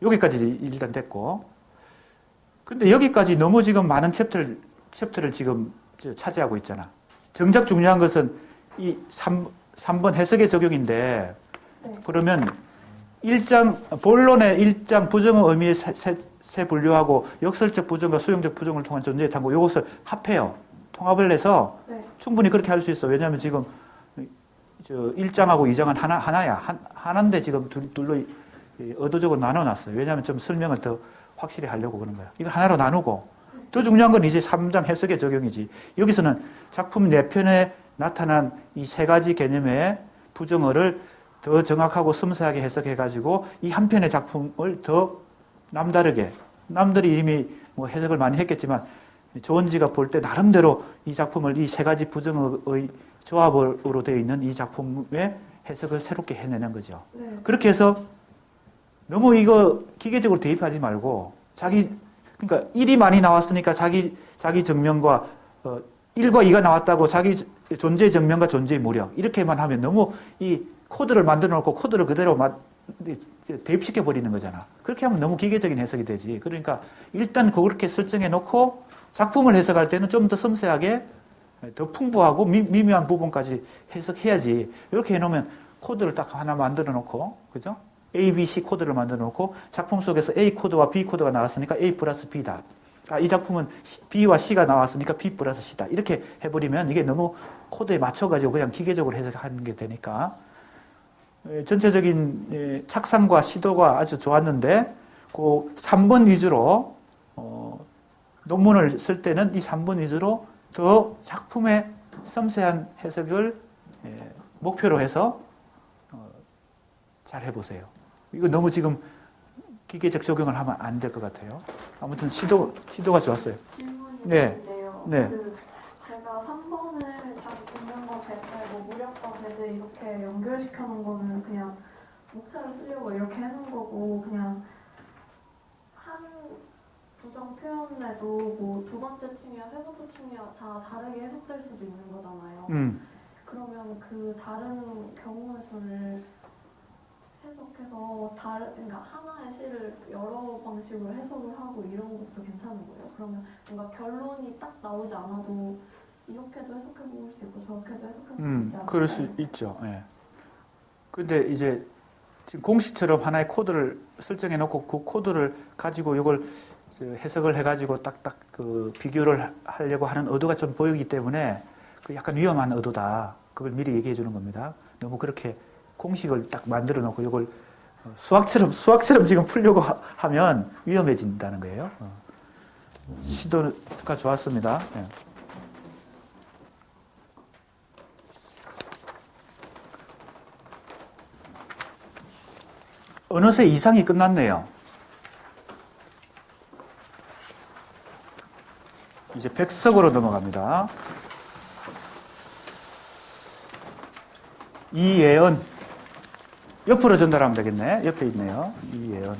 여기까지 일단 됐고 근데 여기까지 너무 지금 많은 챕터를 지금 차지하고 있잖아. 정작 중요한 것은 이 3번 해석의 적용인데 네. 그러면 본론의 1장 부정어 의미의 세 분류하고 역설적 부정과 수용적 부정을 통한 존재의 탐구 이것을 합해요. 통합을 해서 네. 충분히 그렇게 할 수 있어. 왜냐하면 지금 1장하고 2장은 하나야. 하나인데 지금 둘로 의도적으로 나눠놨어요. 왜냐하면 좀 설명을 더 확실히 하려고 그런 거야. 이거 하나로 나누고 더 중요한 건 이제 3장 해석의 적용이지. 여기서는 작품 4편에 나타난 이 세 가지 개념의 부정어를 더 정확하고 섬세하게 해석해가지고 이 한 편의 작품을 더 남다르게 남들이 이미 뭐 해석을 많이 했겠지만 조은지가 볼 때 나름대로 이 작품을 이 세 가지 부정어의 조합으로 되어 있는 이 작품의 해석을 새롭게 해내는 거죠. 네. 그렇게 해서 너무 이거 기계적으로 대입하지 말고 그러니까 1이 많이 나왔으니까 자기 증명과 1과 2가 나왔다고 자기 존재 증명과 존재의 무력 이렇게만 하면 너무 이 코드를 만들어 놓고 코드를 그대로 대입시켜 버리는 거잖아. 그렇게 하면 너무 기계적인 해석이 되지. 그러니까 일단 그렇게 설정해 놓고 작품을 해석할 때는 좀 더 섬세하게 더 풍부하고 미묘한 부분까지 해석해야지. 이렇게 해놓으면 코드를 딱 하나 만들어 놓고 그죠? A, B, C 코드를 만들어 놓고 작품 속에서 A 코드와 B 코드가 나왔으니까 A 플러스 B다. 이 작품은 B와 C가 나왔으니까 B 플러스 C다. 이렇게 해버리면 이게 너무 코드에 맞춰가지고 그냥 기계적으로 해석하는 게 되니까 전체적인 착상과 시도가 아주 좋았는데 그 3번 위주로 논문을 쓸 때는 이 3번 위주로 더 작품의 섬세한 해석을 목표로 해서 잘 해보세요. 이거 너무 지금 기계적 적용을 하면 안 될 것 같아요. 아무튼 시도가 좋았어요. 질문이 네. 있는데요. 네. 제가 3번을 자기 증명과 배제, 뭐 무력과 배제 이렇게 연결시켜 놓은 거는 그냥 목차를 쓰려고 이렇게 해놓은 거고 그냥 한 부정 표현에도 뭐 두 번째 층이야 세 번째 층이야 다 다르게 해석될 수도 있는 거잖아요. 그러면 그 다른 경우의 수를 해석해서 그러니까 하나의 시를 여러 방식으로 해석을 하고 이런 것도 괜찮은 거예요. 그러면 뭔가 결론이 딱 나오지 않아도 이렇게도 해석해 볼 수 있고 저렇게도 해석해 볼 수 있지 않을까요? 그럴 수 있죠. 예. 근데 이제 지금 공식처럼 하나의 코드를 설정해 놓고 그 코드를 가지고 이걸 해석을 해가지고 딱딱 그 비교를 하려고 하는 의도가 좀 보이기 때문에 그 약간 위험한 의도다. 그걸 미리 얘기해 주는 겁니다. 너무 그렇게 공식을 딱 만들어 놓고 이걸 수학처럼 지금 풀려고 하면 위험해진다는 거예요. 시도가 좋았습니다. 예. 어느새 이상이 끝났네요. 이제 백석으로 넘어갑니다. 이예은 옆으로 전달하면 되겠네. 옆에 있네요. 이예언.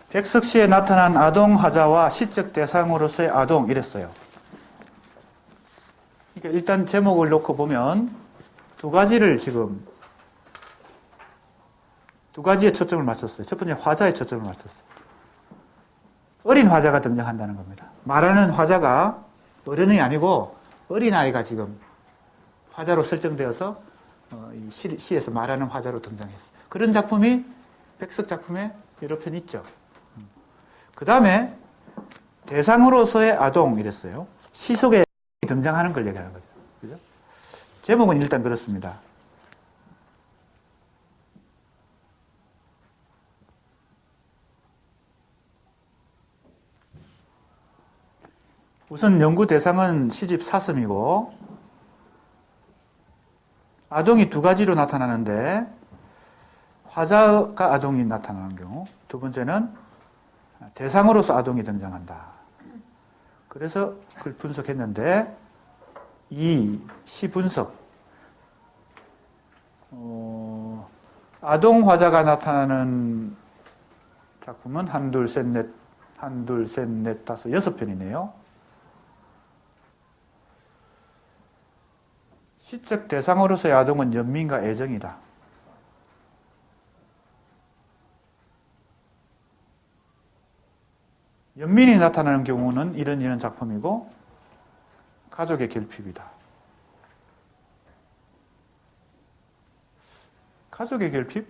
백석시에 나타난 아동 화자와 시적 대상으로서의 아동 이랬어요. 그러니까 일단 제목을 놓고 보면 두 가지에 초점을 맞췄어요. 첫 번째 화자에 초점을 맞췄어요. 어린 화자가 등장한다는 겁니다. 말하는 화자가 어른이 아니고 어린아이가 지금 화자로 설정되어서 이 시에서 말하는 화자로 등장했어요. 그런 작품이 백석 작품에 여러 편 있죠. 그 다음에 대상으로서의 아동 이랬어요. 시 속에 등장하는 걸 얘기하는 거죠. 그죠? 제목은 일단 그렇습니다. 우선 연구 대상은 시집 사슴이고 아동이 두 가지로 나타나는데 화자가 아동이 나타나는 경우, 두 번째는 대상으로서 아동이 등장한다. 그래서 그걸 분석했는데 이 시 분석 아동 화자가 나타나는 작품은 한둘 셋 넷 다섯 여섯 편이네요. 시적 대상으로서의 아동은 연민과 애정이다. 연민이 나타나는 경우는 이런 작품이고 가족의 결핍이다. 가족의 결핍?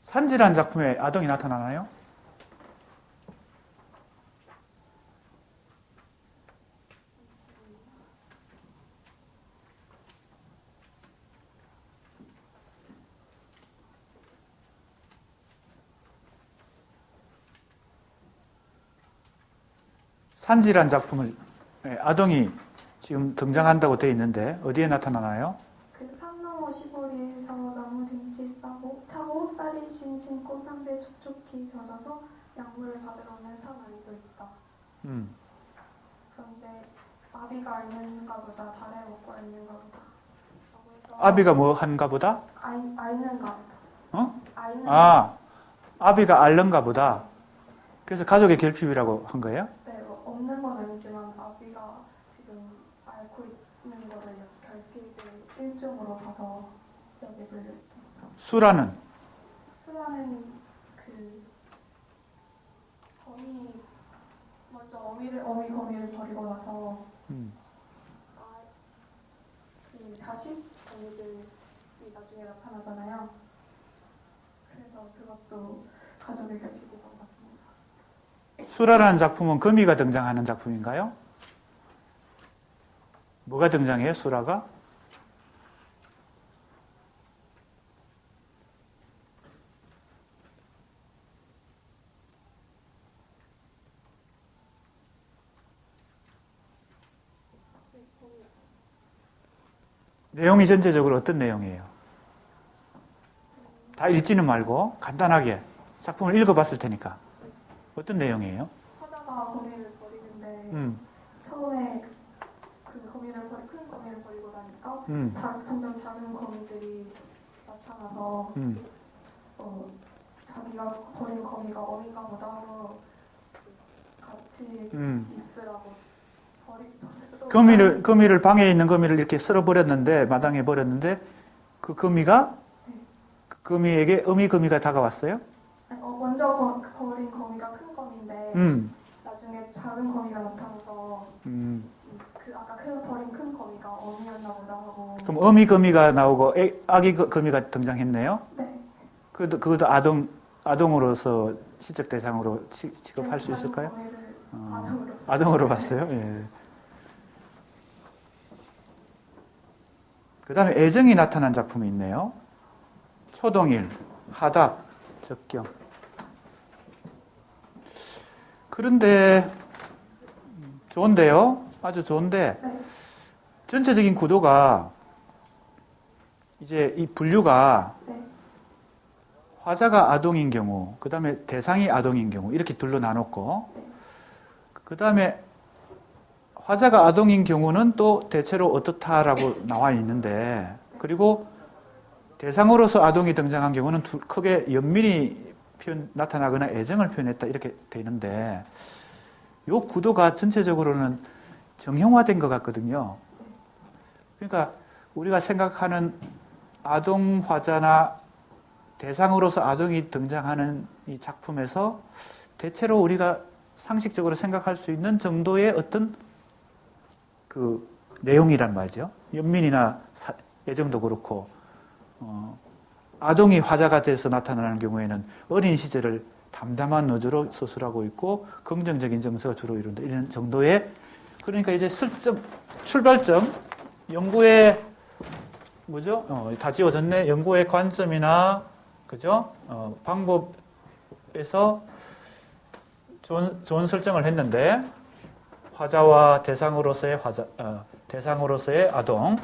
산지란 작품에 아동이 나타나나요? 산지란 작품을 아동이 지금 등장한다고 되어 있는데 어디에 나타나나요? 그 산 너머 시골에서 나무 림치 싸고 차고 쌀이 신고 산배 촉촉히 젖어서 약물을 받으러 오는 사나이도 있다. 그런데 아비가 앓는가 보다 달에 먹고 앓는가 보다. 아비가 뭐 한가 보다? 앓는가 보다. 어? 앓는가. 아비가 앓는가 보다. 그래서 가족의 결핍이라고 한 거예요? 네, 뭐 없는 건 아니지만 아비가 지금 앓고 있는 거를 결핍의 일종으로 봐서 여기 불렸습니다. 수라는? 수라는 그 거미 먼저 어미 거미를 버리고 나서 그 자식 거미들이 나중에 나타나잖아요. 그래서 그것도 가족의 결핍인 것 같습니다. 수라라는 작품은 거미가 등장하는 작품인가요? 뭐가 등장해요, 수라가? 내용이 전체적으로 어떤 내용이에요? 다 읽지는 말고 간단하게 작품을 읽어봤을 테니까 어떤 내용이에요? 화자가 거미를 버리는데 처음에 그 큰 거미를 버리고 나니까 점점 작은 거미들이 나타나서 자기가 버린 거미가 어미가 보다 하고 같이 있으라고 거미를 방에 있는 거미를 이렇게 쓸어 버렸는데 마당에 버렸는데 그 거미가 그 거미에게 어미 거미가 다가왔어요? 먼저 버린 거미가 큰 거미인데 나중에 작은 거미가 나타나서 그 아까 버린 큰 거미가 어미였나 보다 하고. 그럼 어미 거미가 나오고 아기 거미가 등장했네요? 네. 그것도 아동으로서 시적 대상으로 취급할 수 있을까요? 아동으로 봤어요? 예. 그 다음에 애정이 나타난 작품이 있네요. 초동일, 하답, 적경. 그런데 좋은데요? 아주 좋은데 네. 전체적인 구도가 이제 이 분류가 네. 화자가 아동인 경우, 그 다음에 대상이 아동인 경우 이렇게 둘로 나눴고 그 다음에 화자가 아동인 경우는 또 대체로 어떻다라고 나와 있는데, 그리고 대상으로서 아동이 등장한 경우는 크게 연민이 나타나거나 애정을 표현했다 이렇게 되는데, 이 구도가 전체적으로는 정형화된 것 같거든요. 그러니까 우리가 생각하는 아동 화자나 대상으로서 아동이 등장하는 이 작품에서 대체로 우리가 상식적으로 생각할 수 있는 정도의 어떤 그 내용이란 말이죠. 연민이나 애정도 그렇고, 아동이 화자가 돼서 나타나는 경우에는 어린 시절을 담담한 노조로 서술하고 있고 긍정적인 정서가 주로 이룬다 이런 정도의, 그러니까 이제 출발점, 연구의 뭐죠? 다 지워졌네. 연구의 관점이나 그죠? 방법에서 좋은 설정을 했는데, 화자와 대상으로서의 대상으로서의 아동.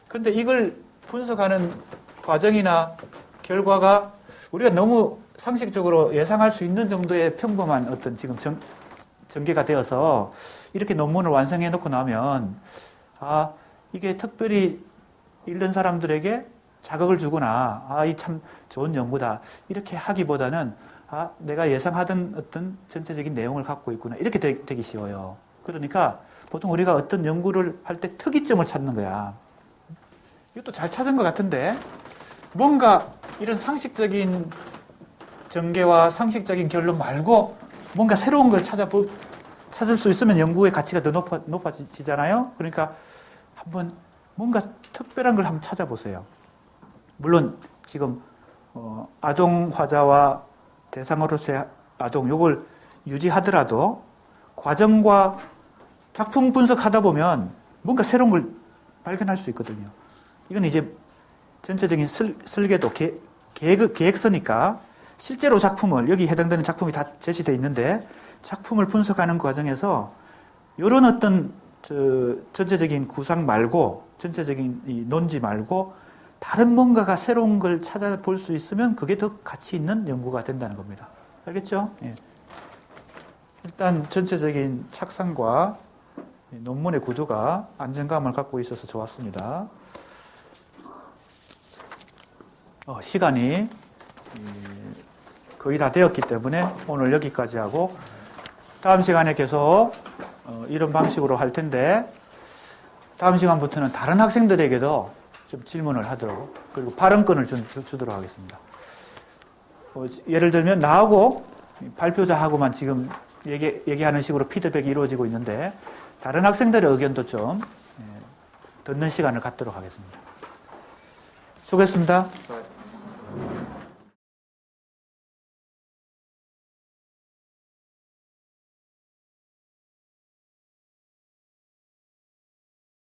근데 이걸 분석하는 과정이나 결과가 우리가 너무 상식적으로 예상할 수 있는 정도의 평범한 어떤 지금 전개가 되어서 이렇게 논문을 완성해 놓고 나면, 아, 이게 특별히 읽는 사람들에게 자극을 주거나, 이 참 좋은 연구다 이렇게 하기보다는, 내가 예상하던 어떤 전체적인 내용을 갖고 있구나 이렇게 되기 쉬워요. 그러니까 보통 우리가 어떤 연구를 할 때 특이점을 찾는 거야. 이것도 잘 찾은 것 같은데, 뭔가 이런 상식적인 전개와 상식적인 결론 말고 뭔가 새로운 걸 찾을 수 있으면 연구의 가치가 더 높아지잖아요. 그러니까 한번 뭔가 특별한 걸 한번 찾아보세요. 물론 지금 아동 화자와 대상으로서의 아동 요걸 유지하더라도 과정과 작품 분석하다 보면 뭔가 새로운 걸 발견할 수 있거든요. 이건 이제 전체적인 설계도 계획서니까 실제로 작품을, 여기 해당되는 작품이 다 제시되어 있는데 작품을 분석하는 과정에서 이런 어떤 전체적인 구상 말고, 전체적인 이 논지 말고 다른 뭔가가 새로운 걸 찾아볼 수 있으면 그게 더 가치 있는 연구가 된다는 겁니다. 알겠죠? 예. 일단 전체적인 착상과 논문의 구도가 안정감을 갖고 있어서 좋았습니다. 시간이 거의 다 되었기 때문에 오늘 여기까지 하고, 다음 시간에 계속 이런 방식으로 할 텐데, 다음 시간부터는 다른 학생들에게도 좀 질문을 하도록, 그리고 발언권을 주도록 하겠습니다. 예를 들면 나하고 발표자하고만 지금 얘기하는 식으로 피드백이 이루어지고 있는데, 다른 학생들의 의견도 좀 듣는 시간을 갖도록 하겠습니다. 수고했습니다. 수고하셨습니다.